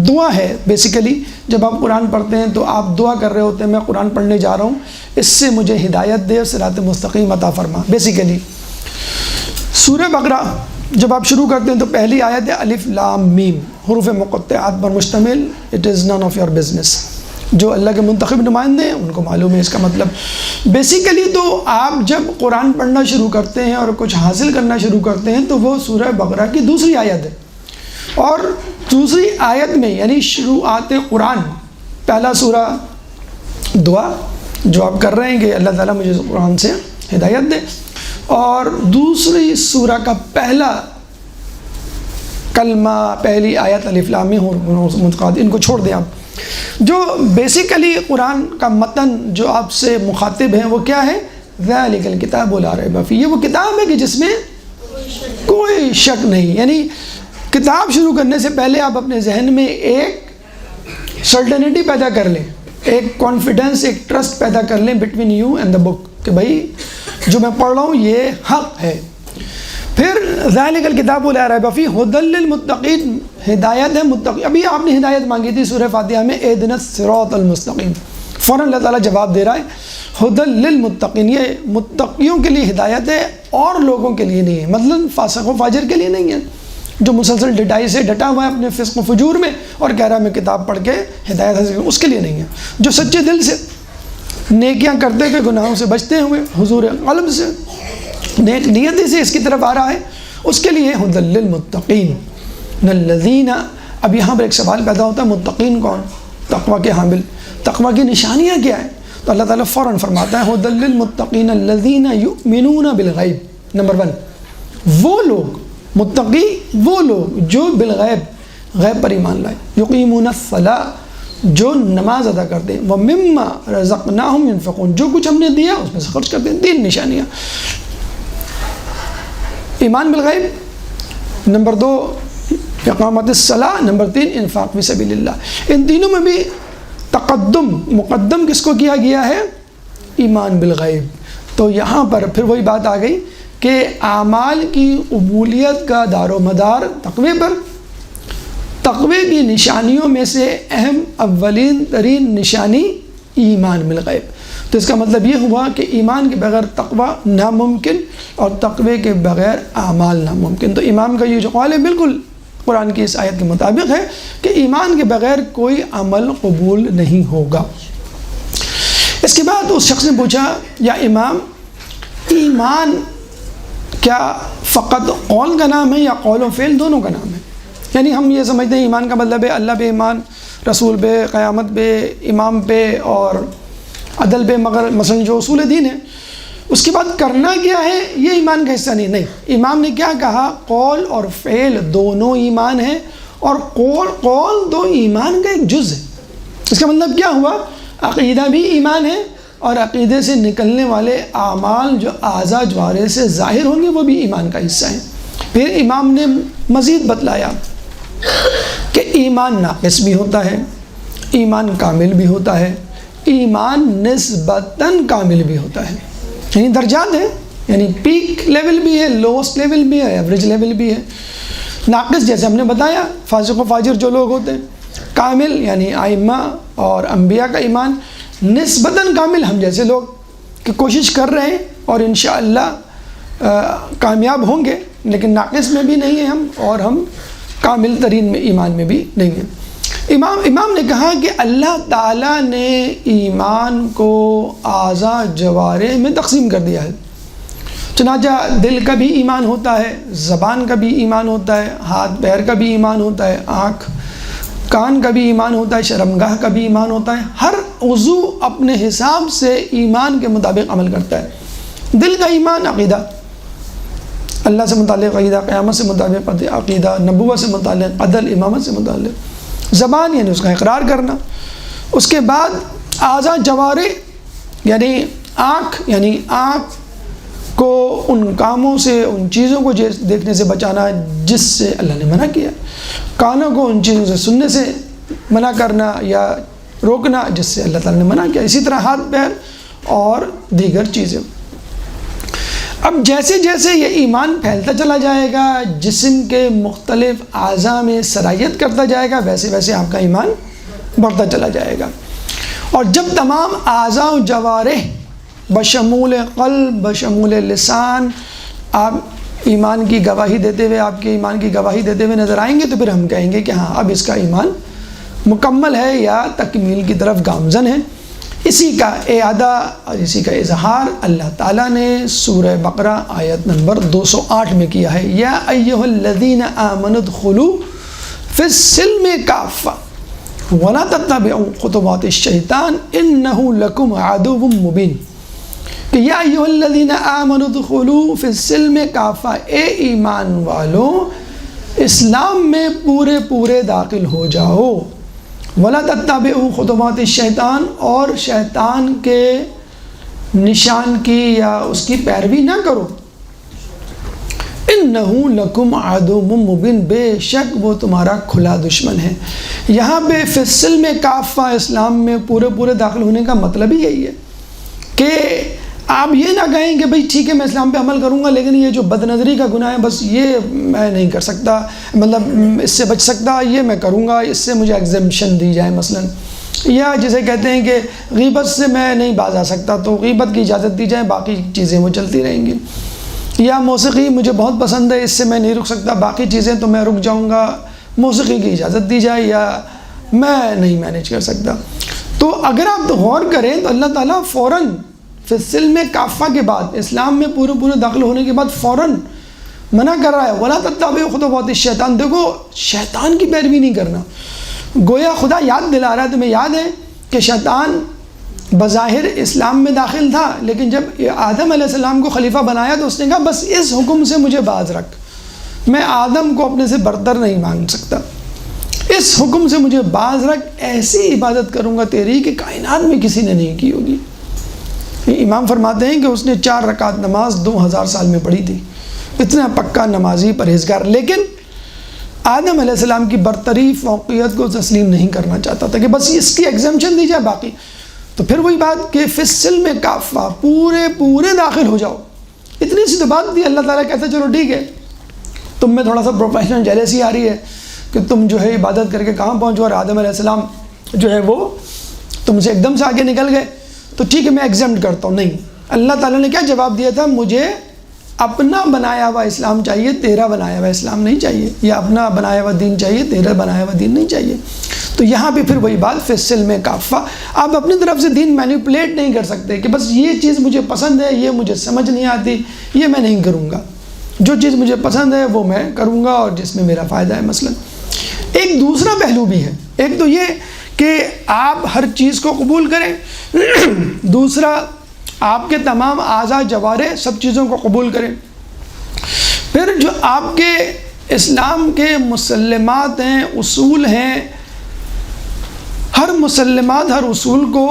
دعا ہے. بیسیکلی جب آپ قرآن پڑھتے ہیں تو آپ دعا کر رہے ہوتے ہیں میں قرآن پڑھنے جا رہا ہوں، اس سے مجھے ہدایت دے، صراط مستقیم عطا فرما. بیسیکلی سورہ بقرہ جب آپ شروع کرتے ہیں تو پہلی آیت ہے الف لام میم، حروف مقطعات پر مشتمل. It is none of your business. جو اللہ کے منتخب نمائندے ہیں ان کو معلوم ہے اس کا مطلب. بیسیکلی تو آپ جب قرآن پڑھنا شروع کرتے ہیں اور کچھ حاصل کرنا شروع کرتے ہیں تو وہ سورہ بقرہ کی دوسری آیت ہے. اور دوسری آیت میں یعنی شروعات قرآن، پہلا سورہ دعا جو آپ کر رہے ہیں کہ اللہ تعالیٰ مجھے قرآن سے ہدایت دے، اور دوسری سورہ کا پہلا کلمہ، پہلی آیت الف لام میم متقاطع. ان کو چھوڑ دیں آپ. جو بیسیکلی قرآن کا متن جو آپ سے مخاطب ہیں وہ کیا ہے؟ ذَلِكَ الْكِتَابُ لَا رَيْبَ فِيهِ. یہ وہ کتاب ہے کہ جس میں کوئی شک نہیں. یعنی کتاب شروع کرنے سے پہلے آپ اپنے ذہن میں ایک سرٹنٹی پیدا کر لیں، ایک کانفیڈنس، ایک ٹرسٹ پیدا کر لیں بٹوین یو اینڈ دا بک کہ بھائی جو میں پڑھ رہا ہوں یہ حق ہے. پھر ذَلِكَ الْكِتَابُ لَا رَيْبَ فِيهِ هُدًى لِّلْمُتَّقِينَ، ہدایت ہے متقی. ابھی آپ نے ہدایت مانگی تھی سورہ فاتحہ میں اهْدِنَا الصِّرَاطَ الْمُسْتَقِيمَ، فوراً اللہ تعالیٰ جواب دے رہا ہے هُدًى لِّلْمُتَّقِينَ. یہ متقیوں کے لیے ہدایت ہے اور لوگوں کے لیے نہیں ہے. مثلاً فاسق و فاجر کے لیے نہیں ہے جو مسلسل ڈٹائی سے ڈٹا ہوا ہے اپنے فسق و فجور میں اور کہہ رہا ہے میں کتاب پڑھ کے ہدایت حاصل کروں، اس کے لیے نہیں ہے. جو سچے دل سے نیکیاں کرتے ہوئے گناہوں سے بچتے ہوئے حضور قلب سے نیک نیتی سے اس کی طرف آ رہا ہے، اس کے لیے ہدی للمتقین الذین. اب یہاں پر ایک سوال پیدا ہوتا ہے متقین کون؟ تقوی کے حامل. تقوی کی نشانیاں کیا ہیں؟ تو اللہ تعالیٰ فوراً فرماتا ہے ہدی للمتقین الذین یؤمنون بالغیب. نمبر 1، وہ لوگ متقی، وہ لوگ جو بالغیب، غیب پر ایمان لائے، یقیمون الصلاۃ، جو نماز ادا کرتے ہیں، ومما رزقناہم ينفقون، جو کچھ ہم نے دیا اس میں سے خرچ کرتے ہیں. 3 نشانیاں، ایمان بالغیب، نمبر 2 اقامت الصلاۃ، نمبر 3 انفاق فی سبیل اللہ. ان تینوں میں بھی تقدم مقدم کس کو کیا گیا ہے؟ ایمان بالغیب. تو یہاں پر پھر وہی بات آ گئی کہ اعمال کی قبولیت کا دار و مدار تقوی پر. تقوی کی نشانیوں میں سے اہم اولین ترین نشانی ایمان بالغیب. تو اس کا مطلب یہ ہوا کہ ایمان کے بغیر تقوی ناممکن اور تقوی کے بغیر اعمال ناممکن. تو امام کا یہ جو قول ہے بالکل قرآن کی اس آیت کے مطابق ہے کہ ایمان کے بغیر کوئی عمل قبول نہیں ہوگا. اس کے بعد اس شخص نے پوچھا یا امام ایمان کیا فقط قول کا نام ہے یا قول و فعل دونوں کا نام ہے؟ یعنی ہم یہ سمجھتے ہیں ایمان کا مطلب ہے اللہ پہ ایمان، رسول پہ، قیامت پہ، امام پہ اور عدل پہ، مگر مثلا جو اصول دین ہے اس کے بعد کرنا کیا ہے یہ ایمان کا حصہ نہیں. نہیں، امام نے کیا کہا؟ قول اور فعل دونوں ایمان ہیں اور قول تو ایمان کا ایک جز ہے. اس کا مطلب کیا ہوا؟ عقیدہ بھی ایمان ہے اور عقیدے سے نکلنے والے اعمال جو اعضاء جوارح سے ظاہر ہوں گے وہ بھی ایمان کا حصہ ہیں. پھر امام نے مزید بتلایا کہ ایمان ناقص بھی ہوتا ہے، ایمان کامل بھی ہوتا ہے، ایمان نسبتاً کامل بھی ہوتا ہے. یعنی درجات ہیں، یعنی پیک لیول بھی ہے، لوسٹ لیول بھی ہے، ایوریج لیول بھی ہے. ناقص جیسے ہم نے بتایا فاسق و فاجر جو لوگ ہوتے ہیں. کامل یعنی ائمہ اور انبیاء کا ایمان. نسبتاً کامل ہم جیسے لوگ کہ کوشش کر رہے ہیں اور انشاءاللہ کامیاب ہوں گے، لیکن ناقص میں بھی نہیں ہیں ہم اور ہم کامل ترین میں ایمان میں بھی نہیں ہیں. امام نے کہا کہ اللہ تعالیٰ نے ایمان کو اعضاء جوارح میں تقسیم کر دیا ہے. چنانچہ دل کا بھی ایمان ہوتا ہے، زبان کا بھی ایمان ہوتا ہے، ہاتھ پیر کا بھی ایمان ہوتا ہے، آنکھ کان کا بھی ایمان ہوتا ہے، شرمگاہ کا بھی ایمان ہوتا ہے. ہر عضو اپنے حساب سے ایمان کے مطابق عمل کرتا ہے. دل کا ایمان عقیدہ، اللہ سے متعلق عقیدہ، قیامت سے متعلق عقیدہ، نبوت سے متعلق، عدل، امامت سے متعلق. زبان یعنی اس کا اقرار کرنا. اس کے بعد اعضاء جوارح یعنی آنکھ کو ان کاموں سے، ان چیزوں کو دیکھنے سے بچانا جس سے اللہ نے منع کیا. کانوں کو ان چیزوں سے سننے سے منع کرنا یا روکنا جس سے اللہ تعالیٰ نے منع کیا. اسی طرح ہاتھ پیر اور دیگر چیزیں. اب جیسے جیسے یہ ایمان پھیلتا چلا جائے گا، جسم کے مختلف اعضاء میں سرایت کرتا جائے گا، ویسے ویسے آپ کا ایمان بڑھتا چلا جائے گا. اور جب تمام اعضاء و جوارح بشمول قلب، بشمول لسان آپ ایمان کی گواہی دیتے ہوئے، آپ کے ایمان کی گواہی دیتے ہوئے نظر آئیں گے، تو پھر ہم کہیں گے کہ ہاں اب اس کا ایمان مکمل ہے یا تکمیل کی طرف گامزن ہے. اسی کا اعادہ اور اسی کا اظہار اللہ تعالیٰ نے سورہ بقرہ آیت نمبر 208 میں کیا ہے. یا ایھا الذین آمنوا ادخلوا فی السلم کافہ ولا تتبعوا خطوات الشیطان انہ لکم عدو مبین. کہ یا ایھا الذین آمنوا ادخلوا فی السلم کافہ، اے ایمان والو اسلام میں پورے داخل ہو جاؤ. ولا تتبعوا خطوات الشیطان، اور شیطان کے نشان کی یا اس کی پیروی نہ کرو. انہ لکم عدو مبین، بے شک وہ تمہارا کھلا دشمن ہے. یہاں پہ فی السلم کافہ، اسلام میں پورے داخل ہونے کا مطلب ہی یہی ہے کہ آپ یہ نہ کہیں کہ بھئی ٹھیک ہے میں اسلام پہ عمل کروں گا، لیکن یہ جو بد نظری کا گناہ ہے بس یہ میں نہیں کر سکتا، مطلب اس سے بچ سکتا، یہ میں کروں گا، اس سے مجھے ایگزمپشن دی جائے مثلا. یا جسے کہتے ہیں کہ غیبت سے میں نہیں باز آ سکتا تو غیبت کی اجازت دی جائے، باقی چیزیں وہ چلتی رہیں گی. یا موسیقی مجھے بہت پسند ہے، اس سے میں نہیں رک سکتا، باقی چیزیں تو میں رک جاؤں گا، موسیقی کی اجازت دی جائے، یا میں نہیں مینیج کر سکتا. تو اگر آپ غور کریں تو اللہ تعالیٰ فوراً فی السلم کافہ کے بعد، اسلام میں پورے داخل ہونے کے بعد فوراً منع کر رہا ہے ولا تتبعوا خطوات الشیطان. دیکھو شیطان کی پیروی نہیں کرنا. گویا خدا یاد دلا رہا ہے. تمہیں یاد ہے کہ شیطان بظاہر اسلام میں داخل تھا، لیکن جب آدم علیہ السلام کو خلیفہ بنایا تو اس نے کہا بس اس حکم سے مجھے باز رکھ، میں آدم کو اپنے سے برتر نہیں مان سکتا، اس حکم سے مجھے باز رکھ، ایسی عبادت کروں گا تیری کہ کائنات میں کسی نے نہیں کی ہوگی. امام فرماتے ہیں کہ اس نے 4 رکعت نماز 2000 سال میں پڑھی تھی. اتنا پکا نمازی پرہیزگار. لیکن آدم علیہ السلام کی برتری فوقیت کو تسلیم نہیں کرنا چاہتا تھا کہ بس اس کی ایگزمپشن دی جائے، باقی تو پھر وہی بات کہ فی السلم کافہ، پورے داخل ہو جاؤ، اتنی سی تو بات تھی۔ اللہ تعالیٰ کہتا چلو ٹھیک ہے، تم میں تھوڑا سا پروفیشنل جیلسی آ رہی ہے کہ تم جو ہے عبادت کر کے کہاں پہنچو، اور آدم علیہ السلام جو ہے وہ تم سے ایک دم سے آگے نکل گئے، تو ٹھیک ہے میں ایگزمپٹ کرتا ہوں۔ نہیں، اللہ تعالیٰ نے کیا جواب دیا تھا؟ مجھے اپنا بنایا ہوا اسلام چاہیے، تیرا بنایا ہوا اسلام نہیں چاہیے، یا اپنا بنایا ہوا دین چاہیے، تیرا بنایا ہوا دین نہیں چاہیے۔ تو یہاں پہ پھر وہی بات، فی السلم کافہ، آپ اپنی طرف سے دین مینیپولیٹ نہیں کر سکتے کہ بس یہ چیز مجھے پسند ہے، یہ مجھے سمجھ نہیں آتی، یہ میں نہیں کروں گا، جو چیز مجھے پسند ہے وہ میں کروں گا اور جس میں میرا فائدہ ہے۔ مثلا ایک دوسرا پہلو بھی ہے، ایک تو یہ کہ آپ ہر چیز کو قبول کریں، دوسرا آپ کے تمام اعضاء جوارح سب چیزوں کو قبول کریں۔ پھر جو آپ کے اسلام کے مسلمات ہیں، اصول ہیں، ہر مسلمات، ہر اصول کو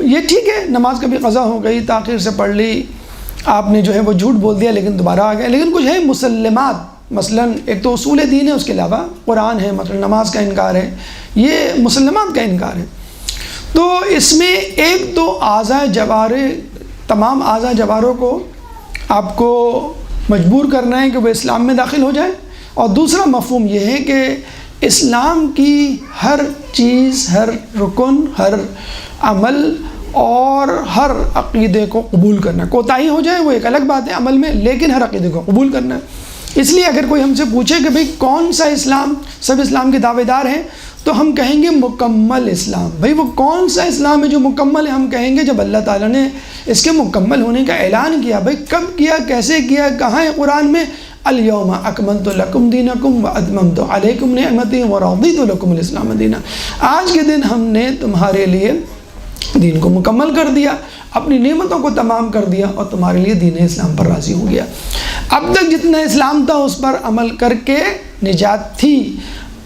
یہ ٹھیک ہے، نماز کبھی قضا ہو گئی، تاخیر سے پڑھ لی، آپ نے جو ہے وہ جھوٹ بول دیا لیکن دوبارہ آ گئے، لیکن کچھ ہے مسلمات، مثلا ایک تو اصول دین ہے، اس کے علاوہ قرآن ہے، مثلا نماز کا انکار ہے، یہ مسلمات کا انکار ہے۔ تو اس میں ایک تو اعضاء جوارح، تمام اعضاء جوارح کو آپ کو مجبور کرنا ہے کہ وہ اسلام میں داخل ہو جائے، اور دوسرا مفہوم یہ ہے کہ اسلام کی ہر چیز، ہر رکن، ہر عمل اور ہر عقیدے کو قبول کرنا۔ کوتاہی ہو جائے وہ ایک الگ بات ہے عمل میں، لیکن ہر عقیدے کو قبول کرنا ہے۔ اس لیے اگر کوئی ہم سے پوچھے کہ بھئی کون سا اسلام، سب اسلام کے دعوے دار ہیں، تو ہم کہیں گے مکمل اسلام۔ بھئی وہ کون سا اسلام ہے جو مکمل ہے؟ ہم کہیں گے جب اللہ تعالیٰ نے اس کے مکمل ہونے کا اعلان کیا۔ بھئی کب کیا، کیسے کیا، کہاں ہے قرآن میں؟ الیوم اکملت لکم دینکم واتممت علیکم نعمتی ورضیت لکم الاسلام دینا۔ آج کے دن ہم نے تمہارے لیے دین کو مکمل کر دیا، اپنی نعمتوں کو تمام کر دیا، اور تمہارے لیے دین اسلام پر راضی ہو گیا۔ اب تک جتنا اسلام تھا اس پر عمل کر کے نجات تھی،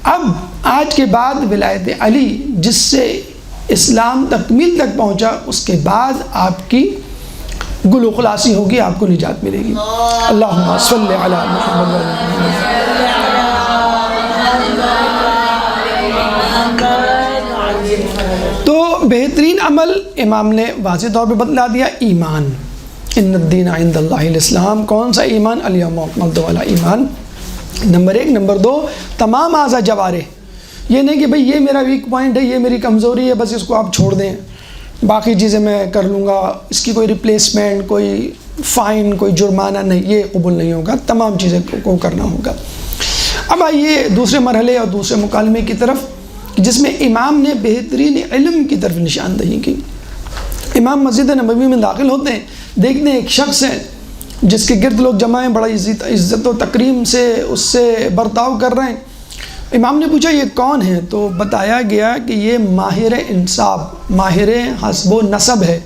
اب آج کے بعد ولایت علی جس سے اسلام تکمیل تک پہنچا، اس کے بعد آپ کی گل و خلاصی ہوگی، آپ کو نجات ملے گی۔ اللہم صلی علی محمد۔ تو بہترین عمل امام نے واضح طور پہ بتلا دیا، ایمان۔ ان الدین عند اللہ الاسلام۔ کون سا ایمان؟ الیوم اکملت والا ایمان، نمبر 1۔ نمبر 2، تمام اعضاء جوارح۔ یہ نہیں کہ بھئی یہ میرا ویک پوائنٹ ہے، یہ میری کمزوری ہے، بس اس کو آپ چھوڑ دیں، باقی چیزیں میں کر لوں گا، اس کی کوئی ریپلیسمنٹ، کوئی فائن، کوئی جرمانہ نہیں، یہ قبول نہیں ہوگا، تمام چیزیں کو کرنا ہوگا۔ اب آئیے دوسرے مرحلے اور دوسرے مکالمے کی طرف، جس میں امام نے بہترین علم کی طرف نشاندہی کی۔ امام مسجد نبوی میں داخل ہوتے ہیں، دیکھتے ہیں ایک شخص ہے جس کے گرد لوگ جمع ہیں، بڑا عزت و تکریم سے اس سے برتاؤ کر رہے ہیں۔ امام نے پوچھا یہ کون ہے؟ تو بتایا گیا کہ یہ ماہر انصاب، ماہر حسب و نسب ہے،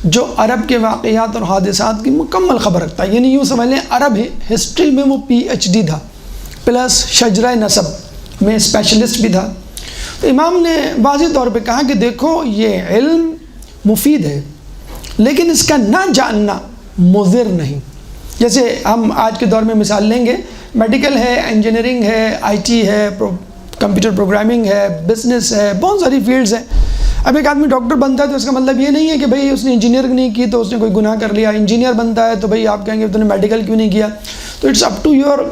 جو عرب کے واقعات اور حادثات کی مکمل خبر رکھتا ہے۔ یعنی یوں سمجھ لیں عرب ہسٹری میں وہ PhD تھا، پلس شجرہ نسب میں اسپیشلسٹ بھی تھا۔ تو امام نے واضح طور پہ کہا کہ دیکھو یہ علم مفید ہے، لیکن اس کا نہ جاننا مضر نہیں۔ جیسے ہم آج کے دور میں مثال لیں گے، میڈیکل ہے، انجینئرنگ ہے، IT ہے، کمپیوٹر پروگرامنگ ہے، بزنس ہے، بہت ساری فیلڈز ہیں۔ اب ایک آدمی ڈاکٹر بنتا ہے تو اس کا مطلب یہ نہیں ہے کہ بھئی اس نے انجینئرنگ نہیں کی تو اس نے کوئی گناہ کر لیا۔ انجینئر بنتا ہے تو بھئی آپ کہیں گے تو نے میڈیکل کیوں نہیں کیا؟ تو it's up to your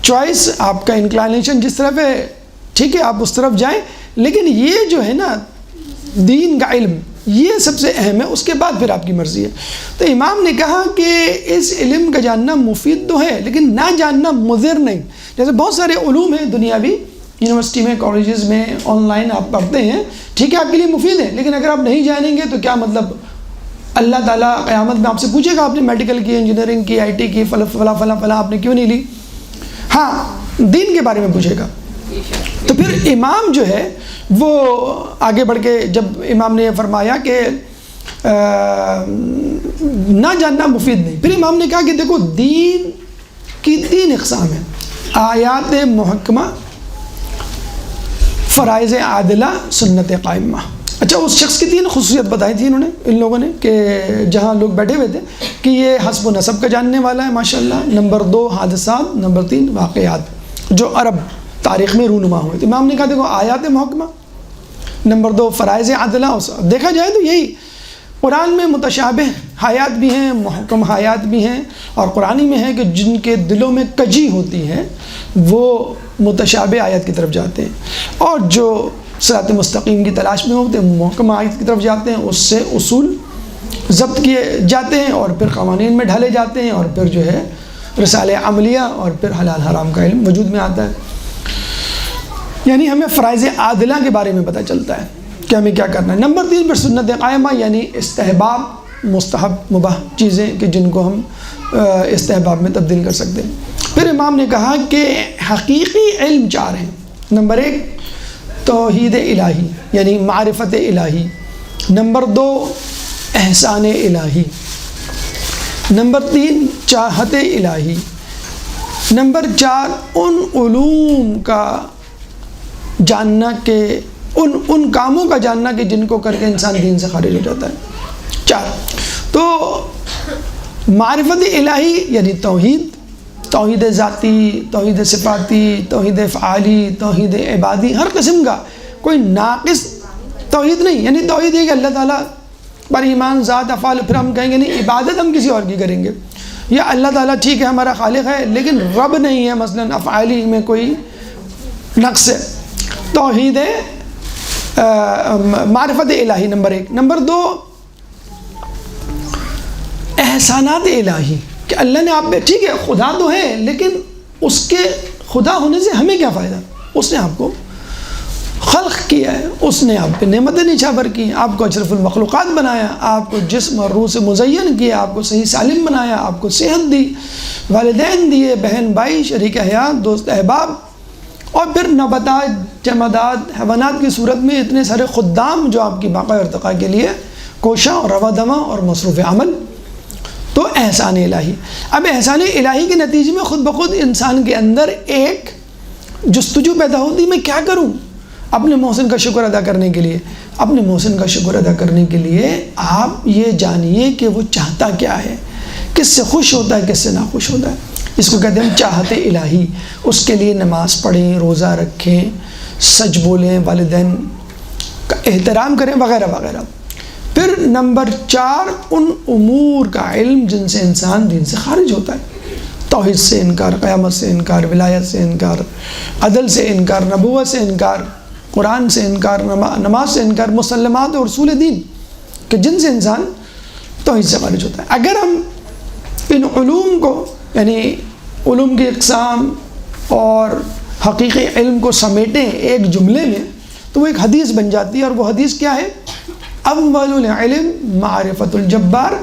choice, آپ کا انکلائنیشن جس طرف ہے ٹھیک ہے آپ اس طرف جائیں، لیکن یہ جو ہے نا دین کا علم یہ سب سے اہم ہے، اس کے بعد پھر آپ کی مرضی ہے۔ تو امام نے کہا کہ اس علم کا جاننا مفید تو ہے لیکن نہ جاننا مضر نہیں۔ جیسے بہت سارے علوم ہیں دنیاوی، یونیورسٹی میں، کالجز میں، آن لائن آپ پڑھتے ہیں، ٹھیک ہے آپ کے لیے مفید ہے، لیکن اگر آپ نہیں جانیں گے تو کیا مطلب؟ اللہ تعالیٰ قیامت میں آپ سے پوچھے گا آپ نے میڈیکل کی، انجینئرنگ کی، IT کی، فلاں آپ نے کیوں نہیں لی؟ ہاں دین کے بارے میں پوچھے گا۔ تو پھر امام جو ہے وہ آگے بڑھ کے جب امام نے یہ فرمایا کہ نہ جاننا مفید نہیں، پھر امام نے کہا کہ دیکھو دین کی 3 اقسام ہیں، آیات محکمہ، فرائض عادلہ، سنت قائمہ۔ اچھا اس شخص کی 3 خصوصیت بتائی تھی انہوں نے، ان لوگوں نے، کہ جہاں لوگ بیٹھے ہوئے تھے کہ یہ حسب و نسب کا جاننے والا ہے ماشاءاللہ، نمبر 2 حادثات، نمبر 3 واقعات، جو عرب تاریخ میں رونما ہوئے. تو امام نے کہا دیکھو آیات محکمہ، نمبر 2 فرائض عدلہ. دیکھا جائے تو یہی قرآن میں متشابہ آیات بھی ہیں، محکم آیات بھی ہیں، اور قرآن میں ہے کہ جن کے دلوں میں کجی ہوتی ہے وہ متشابہ آیات کی طرف جاتے ہیں، اور جو صراط مستقیم کی تلاش میں ہوتے ہیں محکم آیات کی طرف جاتے ہیں، اس سے اصول ضبط کیے جاتے ہیں اور پھر قوانین میں ڈھالے جاتے ہیں، اور پھر جو ہے رسالہ عملیہ اور پھر حلال حرام کا علم وجود میں آتا ہے. یعنی ہمیں فرائض عادلہ کے بارے میں پتہ چلتا ہے کہ ہمیں کیا کرنا ہے. نمبر 3 پر سنت قائمہ، یعنی استحباب، مستحب، مباح چیزیں کہ جن کو ہم استحباب میں تبدیل کر سکتے ہیں. پھر امام نے کہا کہ حقیقی علم 4 ہیں. نمبر 1 توحید الہی یعنی معرفت الہی. نمبر 2 احسان الہی. نمبر 3 چاہت الہی. نمبر 4 ان علوم کا جاننا کہ ان کاموں کا جاننا کہ جن کو کر کے انسان دین سے خارج ہو جاتا ہے. 4 تو معرفت الہی یعنی توحید ذاتی، توحید صفاتی، توحید افعالی، توحید عبادی، ہر قسم کا کوئی ناقص توحید نہیں. یعنی توحید ہے کہ اللہ تعالیٰ پر ایمان، ذات، افعال. پھر ہم کہیں گے نہیں عبادت ہم کسی اور کی کریں گے، یا اللہ تعالیٰ ٹھیک ہے ہمارا خالق ہے لیکن رب نہیں ہے، مثلا افعالی میں کوئی نقص ہے. توحید معرفت الہی نمبر 1. نمبر 2 احسانات الہی کہ اللہ نے آپ پہ، ٹھیک ہے خدا تو ہے لیکن اس کے خدا ہونے سے ہمیں کیا فائدہ. اس نے آپ کو خلق کیا ہے، اس نے آپ پہ نعمتیں نچھاور کی، آپ کو اشرف المخلوقات بنایا، آپ کو جسم اور روح سے مزین کیا، آپ کو صحیح سالم بنایا، آپ کو صحت دی، والدین دیے، بہن بھائی، شریک حیات، دوست احباب، اور پھر نباتات، جمادات، حیوانات کی صورت میں اتنے سارے خدام جو آپ کی بقا ارتقاء کے لیے کوشاں اور روا دماں اور مصروف عمل. تو احسان الہی. اب احسان الہی کے نتیجے میں خود بخود انسان کے اندر ایک جستجو پیدا ہوتی، میں کیا کروں اپنے محسن کا شکر ادا کرنے کے لیے. اپنے محسن کا شکر ادا کرنے کے لیے آپ یہ جانیے کہ وہ چاہتا کیا ہے، کس سے خوش ہوتا ہے، کس سے ناخوش ہوتا ہے. اس کو کہتے ہیں چاہت الہی. اس کے لیے نماز پڑھیں، روزہ رکھیں، سچ بولیں، والدین کا احترام کریں، وغیرہ وغیرہ. پھر نمبر 4 ان امور کا علم جن سے انسان دین سے خارج ہوتا ہے. توحید سے انکار، قیامت سے انکار، ولایت سے انکار، عدل سے انکار، نبوت سے انکار، قرآن سے انکار، نماز سے انکار، مسلمات اور اصول دین کہ جن سے انسان توحید سے خارج ہوتا ہے. اگر ہم ان علوم کو یعنی علوم کی اقسام اور حقیقی علم کو سمیٹیں ایک جملے میں تو وہ ایک حدیث بن جاتی ہے. اور وہ حدیث کیا ہے؟ اول العلم معرفت الجبار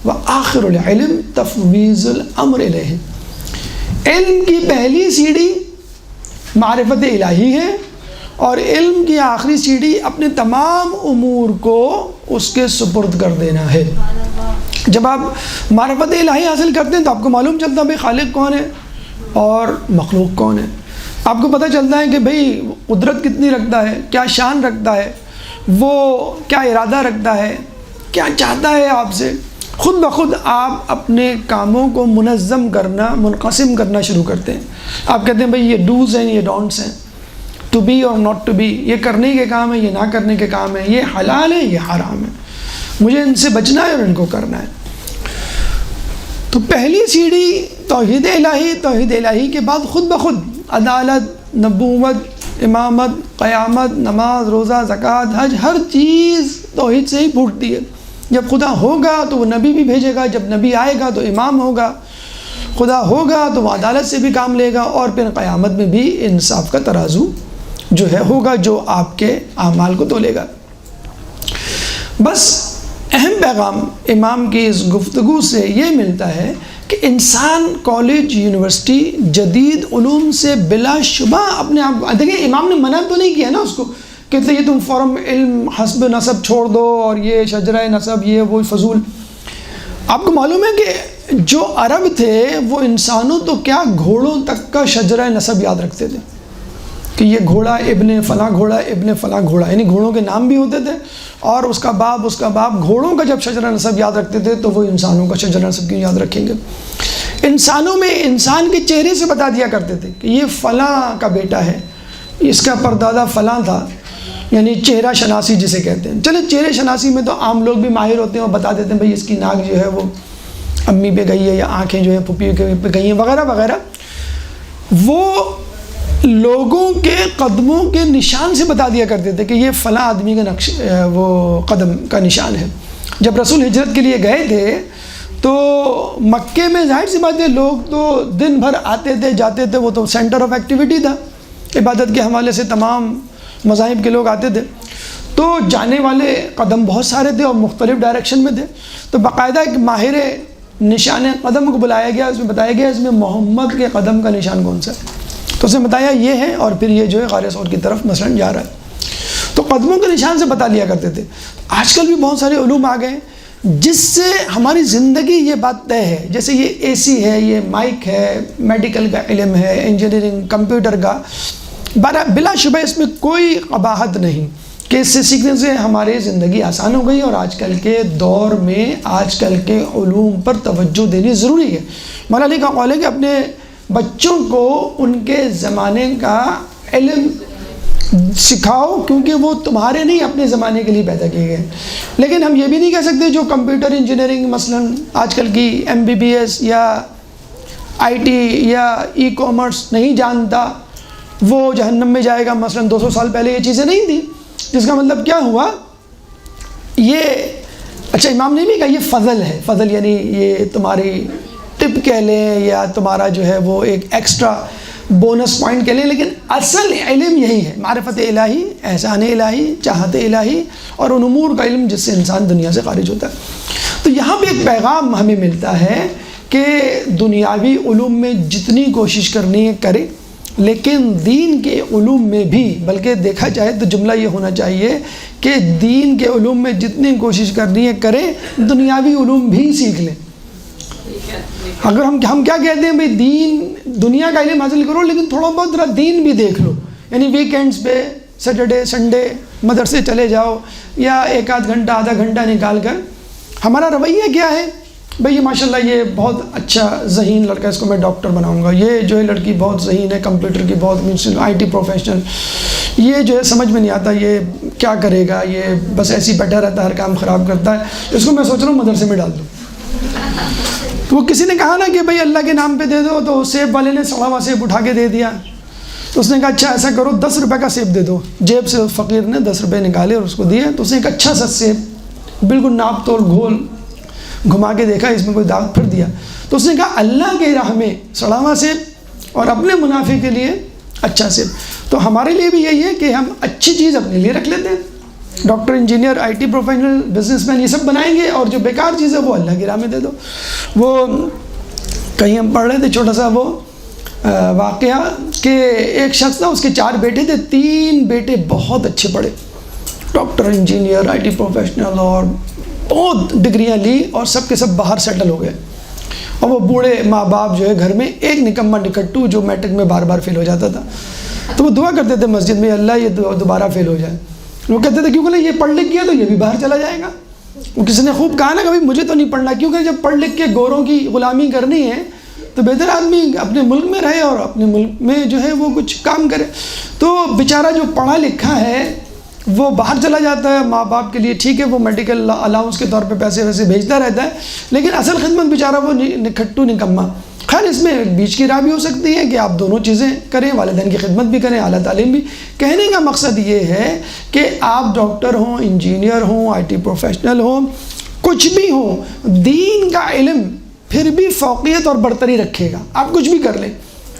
و آخر العلم تفویض الامر الیہ. علم کی پہلی سیڑھی معرفت الہی ہے اور علم کی آخری سیڑھی اپنے تمام امور کو اس کے سپرد کر دینا ہے. جب آپ معرفت الہی حاصل کرتے ہیں تو آپ کو معلوم چلتا ہے بھئی خالق کون ہے اور مخلوق کون ہے. آپ کو پتہ چلتا ہے کہ بھئی قدرت کتنی رکھتا ہے، کیا شان رکھتا ہے، وہ کیا ارادہ رکھتا ہے، کیا چاہتا ہے آپ سے. خود بخود آپ اپنے کاموں کو منظم کرنا، منقسم کرنا شروع کرتے ہیں. آپ کہتے ہیں بھئی یہ ڈوز ہیں، یہ ڈونٹس ہیں، ٹو بی اور ناٹ ٹو بی، یہ کرنے کے کام ہے، یہ نہ کرنے کے کام ہے، یہ حلال ہے، یہ حرام ہے، مجھے ان سے بچنا ہے اور ان کو کرنا ہے. تو پہلی سیڑھی توحید الہی. توحید الہی کے بعد خود بخود عدالت، نبوت، امامت، قیامت، نماز، روزہ، زکوٰۃ، حج، ہر چیز توحید سے ہی پھوٹتی ہے. جب خدا ہوگا تو وہ نبی بھی بھیجے گا، جب نبی آئے گا تو امام ہوگا، خدا ہوگا تو وہ عدالت سے بھی کام لے گا، اور پھر قیامت میں بھی انصاف کا ترازو جو ہے ہوگا جو آپ کے اعمال کو تولے گا. بس اہم پیغام امام کی اس گفتگو سے یہ ملتا ہے کہ انسان کالج، یونیورسٹی، جدید علوم سے بلا شبہ اپنے آپ کو، دیکھیں امام نے منع تو نہیں کیا نا اس کو کہ یہ تم فورم علم حسب نسب چھوڑ دو اور یہ شجرہ نسب، یہ وہ فضول. آپ کو معلوم ہے کہ جو عرب تھے وہ انسانوں تو کیا گھوڑوں تک کا شجرہ نسب یاد رکھتے تھے کہ یہ گھوڑا ابن فلاں گھوڑا، ابن فلاں گھوڑا، یعنی گھوڑوں کے نام بھی ہوتے تھے اور اس کا باپ. گھوڑوں کا جب شجرہ نسب یاد رکھتے تھے تو وہ انسانوں کا شجرہ نسب کیوں یاد رکھیں گے. انسانوں میں انسان کے چہرے سے بتا دیا کرتے تھے کہ یہ فلاں کا بیٹا ہے، اس کا پردادا فلاں تھا، یعنی چہرہ شناسی جسے کہتے ہیں۔ چلے چہرے شناسی میں تو عام لوگ بھی ماہر ہوتے ہیں اور بتا دیتے ہیں بھئی اس کی ناک جو ہے وہ امی پہ گئی ہے، یا آنکھیں جو ہے پھپھی پہ گئی ہیں، وغیرہ وغیرہ۔ وہ لوگوں کے قدموں کے نشان سے بتا دیا کرتے تھے کہ یہ فلاں آدمی کا نقش وہ قدم کا نشان ہے۔ جب رسول ہجرت کے لیے گئے تھے تو مکے میں ظاہر سی بات ہے لوگ تو دن بھر آتے تھے جاتے تھے، وہ تو سینٹر آف ایکٹیویٹی تھا، عبادت کے حوالے سے تمام مذاہب کے لوگ آتے تھے، تو جانے والے قدم بہت سارے تھے اور مختلف ڈائریکشن میں تھے۔ تو باقاعدہ ایک ماہر نشان قدم کو بلایا گیا، اس میں بتایا گیا اس میں محمد کے قدم کا نشان کون سا ہے، تو اس نے بتایا یہ ہے، اور پھر یہ جو ہے غار ثور کی طرف مثلاً جا رہا ہے، تو قدموں کے نشان سے بتا لیا کرتے تھے۔ آج کل بھی بہت سارے علوم آ گئے جس سے ہماری زندگی یہ بات طے ہے، جیسے یہ اے سی ہے، یہ مائک ہے، میڈیکل کا علم ہے، انجینئرنگ، کمپیوٹر کا، بلا شبہ اس میں کوئی قباحت نہیں کہ اس سے سیکھنے سے ہماری زندگی آسان ہو گئی، اور آج کل کے دور میں آج کل کے علوم پر توجہ دینی ضروری ہے۔ مولانا علی کا قول ہے کہ اپنے بچوں کو ان کے زمانے کا علم سکھاؤ، کیونکہ وہ تمہارے نہیں اپنے زمانے کے لیے پیدا کیے گئے۔ لیکن ہم یہ بھی نہیں کہہ سکتے جو کمپیوٹر انجینئرنگ مثلاً آج کل کی MBBS یا IT یا ای کامرس نہیں جانتا وہ جہنم میں جائے گا، مثلاً 200 سال پہلے یہ چیزیں نہیں تھیں، جس کا مطلب کیا ہوا، یہ اچھا امام نے بھی کہا یہ فضل ہے، فضل یعنی یہ تمہاری ٹپ کہہ لیں یا تمہارا جو ہے وہ ایک ایکسٹرا بونس پوائنٹ کہہ لیں، لیکن اصل علم یہی ہے، معرفت الہی، احسان الہی، چاہت الہی، اور ان امور کا علم جس سے انسان دنیا سے خارج ہوتا ہے۔ تو یہاں پہ ایک پیغام ہمیں ملتا ہے کہ دنیاوی علوم میں جتنی کوشش کرنی ہے کرے، لیکن دین کے علوم میں بھی، بلکہ دیکھا جائے تو جملہ یہ ہونا چاہیے کہ دین کے علوم میں جتنی کوشش کرنی ہے کریں، دنیاوی علوم بھی سیکھ لیں۔ اگر ہم کیا کہتے ہیں بھئی دین دنیا کا علم حاصل کرو، لیکن تھوڑا بہت ذرا دین بھی دیکھ لو، یعنی ویکینڈز پہ سیٹرڈے سنڈے مدرسے چلے جاؤ، یا ایک آدھ گھنٹہ آدھا گھنٹہ نکال کر۔ ہمارا رویہ کیا ہے بھئی یہ ماشاءاللہ یہ بہت اچھا ذہین لڑکا، اس کو میں ڈاکٹر بناؤں گا، یہ جو ہے لڑکی بہت ذہین ہے، کمپیوٹر کی بہت IT پروفیشنل، یہ جو ہے سمجھ میں نہیں آتا یہ کیا کرے گا، یہ بس ایسے ہی بیٹھا رہتا ہے، ہر کام خراب کرتا ہے، اس کو میں سوچ رہا ہوں مدرسے میں ڈال دوں۔ تو وہ کسی نے کہا نا کہ بھئی اللہ کے نام پہ دے دو، تو سیب والے نے سڑا ہوا سیب اٹھا کے دے دیا، تو اس نے کہا اچھا ایسا کرو 10 روپے کا سیب دے دو، جیب سے فقیر نے 10 روپے نکالے اور اس کو دیے، تو اس نے ایک اچھا سا سیب بالکل ناپ تول گھول گھما کے دیکھا، اس میں کوئی داغ پھر دیا، تو اس نے کہا اللہ کے راہ میں سڑا ہوا سیب اور اپنے منافع کے لیے اچھا سیب۔ تو ہمارے لیے بھی یہی ہے کہ ہم اچھی چیز اپنے لیے رکھ لیتے ہیں، doctor engineer IT professional business man یہ سب بنائیں گے، اور جو بیکار چیز ہے وہ اللہ کی راہ میں دے دو۔ وہ کہیں ہم پڑھ رہے تھے چھوٹا سا وہ واقعہ کہ ایک شخص تھا، اس کے 4 بیٹے تھے، 3 بیٹے بہت اچھے پڑھے، ڈاکٹر انجینئر IT پروفیشنل اور بہت ڈگریاں لی، اور سب کے سب باہر سیٹل ہو گئے، اور وہ بوڑھے ماں باپ جو ہے گھر میں ایک نکما نکٹو جو میٹرک میں بار بار فیل ہو جاتا تھا، تو وہ دعا کرتے تھے مسجد میں اللہ یہ دوبارہ فیل ہو جائے۔ وہ کہتے تھے کیونکہ یہ پڑھ لکھ گیا تو یہ بھی باہر چلا جائے گا۔ وہ کسی نے خوب کہا نا کہ مجھے تو نہیں پڑھنا، کیونکہ جب پڑھ لکھ کے گوروں کی غلامی کرنی ہے تو بہتر آدمی اپنے ملک میں رہے اور اپنے ملک میں جو ہے وہ کچھ کام کرے۔ تو بیچارہ جو پڑھا لکھا ہے وہ باہر چلا جاتا ہے، ماں باپ کے لیے ٹھیک ہے وہ میڈیکل الاؤنس کے طور پہ پیسے ویسے بھیجتا رہتا ہے، لیکن اصل خدمت بیچارہ وہ نکھٹو نکما۔ خیر اس میں بیچ کی راہ بھی ہو سکتی ہے کہ آپ دونوں چیزیں کریں، والدین کی خدمت بھی کریں، اعلیٰ تعلیم بھی۔ کہنے کا مقصد یہ ہے کہ آپ ڈاکٹر ہوں، انجینئر ہوں، IT پروفیشنل ہوں، کچھ بھی ہوں، دین کا علم پھر بھی فوقیت اور برتری رکھے گا، آپ کچھ بھی کر لیں۔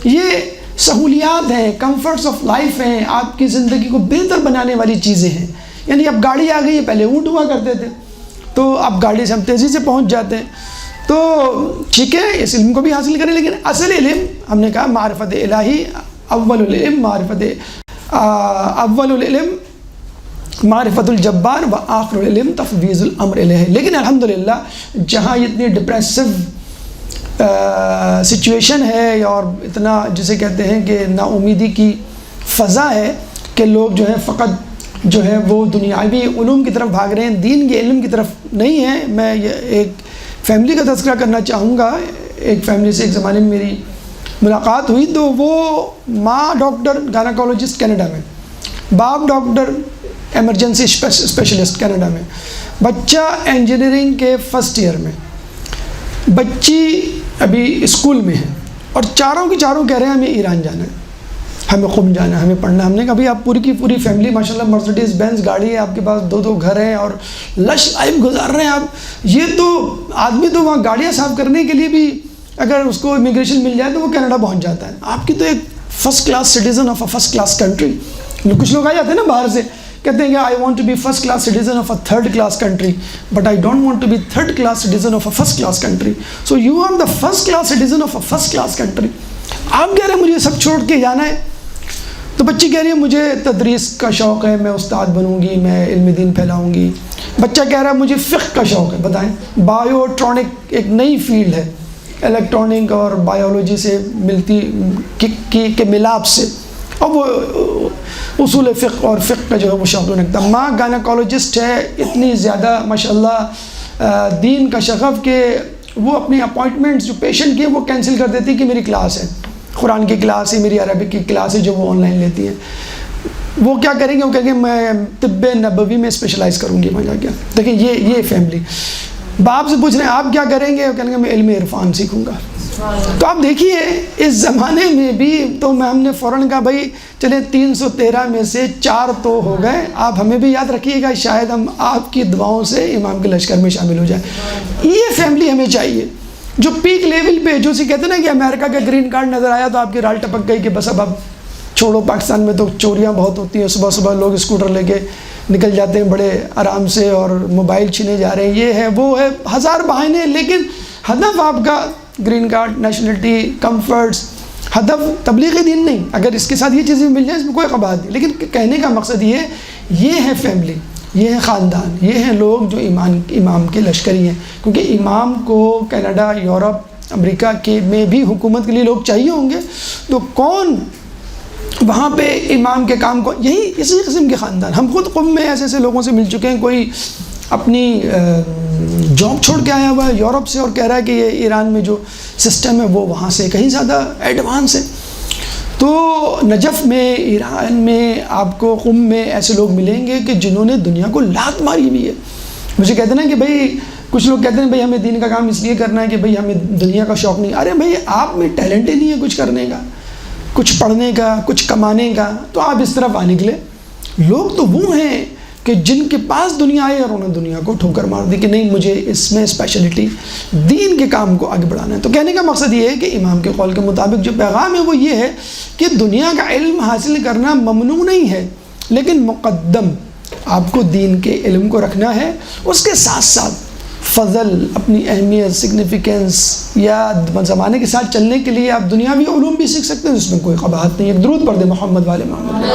یہ سہولیات ہیں، کمفرٹس آف لائف ہیں، آپ کی زندگی کو بہتر بنانے والی چیزیں ہیں۔ یعنی اب گاڑی آ گئی ہے، پہلے اونٹ ہوا کرتے تھے، تو اب گاڑی سے ہم تیزی سے پہنچ جاتے ہیں، تو ٹھیک ہے اس علم کو بھی حاصل کریں، لیکن اصل علم ہم نے کہا معرفت الہی، اول العلم معرفت الجبار و آخر العلم تفویض الامر الیہ۔ لیکن الحمدللہ جہاں اتنی ڈپریسو سچویشن ہے اور اتنا جسے کہتے ہیں کہ نا امیدی کی فضا ہے کہ لوگ جو ہے فقط جو ہے وہ دنیاوی علوم کی طرف بھاگ رہے ہیں، دین کے علم کی طرف نہیں ہیں۔ میں ایک فیملی کا تذکرہ کرنا چاہوں گا، ایک فیملی سے ایک زمانے میں میری ملاقات ہوئی، تو وہ ماں ڈاکٹر گائنیکولوجسٹ کینیڈا میں، باپ ڈاکٹر ایمرجنسی اسپیشلسٹ کینیڈا میں، بچہ انجینئرنگ کے فرسٹ ایئر میں، بچی ابھی اسکول میں ہے، اور چاروں کی چاروں کہہ رہے ہیں ہمیں ایران جانا ہے، ہمیں قم جانا ہے، ہمیں پڑھنا ہے۔ ہم نے کہا بھائی آپ پوری کی پوری فیملی ماشاءاللہ مرسیڈیز بینز گاڑی ہے آپ کے پاس، 2 گھر ہیں اور لش لائف گزار رہے ہیں آپ، یہ تو آدمی تو وہاں گاڑیاں صاف کرنے کے لیے بھی اگر اس کو امیگریشن مل جائے تو وہ کینیڈا پہنچ جاتا ہے، آپ کی تو ایک first class citizen of a first class country. کچھ لوگ آ جاتے ہیں نا باہر سے، کہتے ہیں کہ I want to be first class citizen of a third class country, but I don't want to be third class citizen of a first class country, so you are the first class citizen of a first class country. آپ کہہ رہے ہیں مجھے سب چھوڑ کے جانا ہے، تو بچی کہہ رہی ہے مجھے تدریس کا شوق ہے، میں استاد بنوں گی، میں علم دین پھیلاؤں گی۔ بچہ کہہ رہا ہے مجھے فقہ کا شوق ہے۔ بتائیں، بایوٹرونک ایک نئی فیلڈ ہے، الیکٹرونک اور بایولوجی سے ملتی کے ملاپ سے، اور وہ اصول فقہ اور فقہ کا جو ہے وہ شوق رکھتا ہے۔ ماں گائنیکولوجسٹ ہے، اتنی زیادہ ماشاءاللہ دین کا شغف کہ وہ اپنی اپوائنٹمنٹس جو پیشنٹ کی وہ کینسل کر دیتی کہ میری کلاس ہے، قرآن کی کلاس ہے، میری عربک کی کلاس ہے جو وہ آن لائن لیتی ہیں۔ وہ کیا کریں گے؟ وہ کہیں گے میں طب نبوی میں اسپیشلائز کروں گی وہاں جا کے۔ دیکھیں یہ فیملی، باپ سے پوچھ رہے ہیں آپ کیا کریں گے؟ وہ کہیں گے میں علم عرفان سیکھوں گا۔ تو آپ دیکھیے اس زمانے میں بھی تو ہم نے فوراً کہا بھائی چلیں 313 میں سے 4 تو ہو گئے، آپ ہمیں بھی یاد رکھیے گا، شاید ہم آپ کی دعاؤں سے امام کے لشکر میں شامل ہو جائیں۔ یہ فیملی ہمیں چاہیے جو پیک لیول پہ، جو کہتے ہیں نا کہ امریکہ کا گرین کارڈ نظر آیا تو آپ کی رال ٹپک گئی کہ بس اب چھوڑو، پاکستان میں تو چوریاں بہت ہوتی ہیں، صبح صبح لوگ اسکوٹر لے کے نکل جاتے ہیں بڑے آرام سے اور موبائل چھینے جا رہے ہیں، یہ ہے وہ ہے، ہزار بہانے، لیکن ہدف آپ کا گرین کارڈ، نیشنلٹی، کمفرٹس، ہدف تبلیغ دین نہیں۔ اگر اس کے ساتھ یہ چیزیں مل جائیں اس میں کوئی قباحت نہیں، لیکن کہنے کا مقصد یہ ہے فیملی، یہ ہے خاندان، یہ ہیں لوگ جو امام کے لشکری ہیں، کیونکہ امام کو کینیڈا، یورپ، امریکہ کے میں بھی حکومت کے لیے لوگ چاہیے ہوں گے، تو کون وہاں پہ امام کے کام کو، یہی اسی قسم کے خاندان۔ ہم خود قم میں ایسے ایسے لوگوں سے مل چکے ہیں، کوئی اپنی جاب چھوڑ کے آیا ہوا ہے یورپ سے اور کہہ رہا ہے کہ یہ ایران میں جو سسٹم ہے وہ وہاں سے کہیں زیادہ ایڈوانس ہے۔ تو نجف میں، ایران میں، آپ کو قم میں ایسے لوگ ملیں گے کہ جنہوں نے دنیا کو لات ماری ہوئی ہے۔ مجھے کہتے ہیں نا کہ بھائی کچھ لوگ کہتے ہیں بھائی ہمیں دین کا کام اس لیے کرنا ہے کہ بھئی ہمیں دنیا کا شوق نہیں۔ ارے بھئی آپ میں ٹیلنٹ ہی نہیں ہے کچھ کرنے کا، کچھ پڑھنے کا، کچھ کمانے کا، تو آپ اس طرف آ نکلے۔ لوگ تو وہ ہیں کہ جن کے پاس دنیا آئی اور انہوں نے دنیا کو ٹھوکر مار دی کہ نہیں مجھے اس میں اسپیشلٹی، دین کے کام کو آگے بڑھانا ہے۔ تو کہنے کا مقصد یہ ہے کہ امام کے قول کے مطابق جو پیغام ہے وہ یہ ہے کہ دنیا کا علم حاصل کرنا ممنوع نہیں ہے، لیکن مقدم آپ کو دین کے علم کو رکھنا ہے، اس کے ساتھ ساتھ فضل، اپنی اہمیت، سگنیفیکنس یا زمانے کے ساتھ چلنے کے لیے آپ دنیاوی علوم بھی سیکھ سکتے ہیں، اس میں کوئی قباحت نہیں ہے۔ درود پڑھ دیں محمد والے محمد۔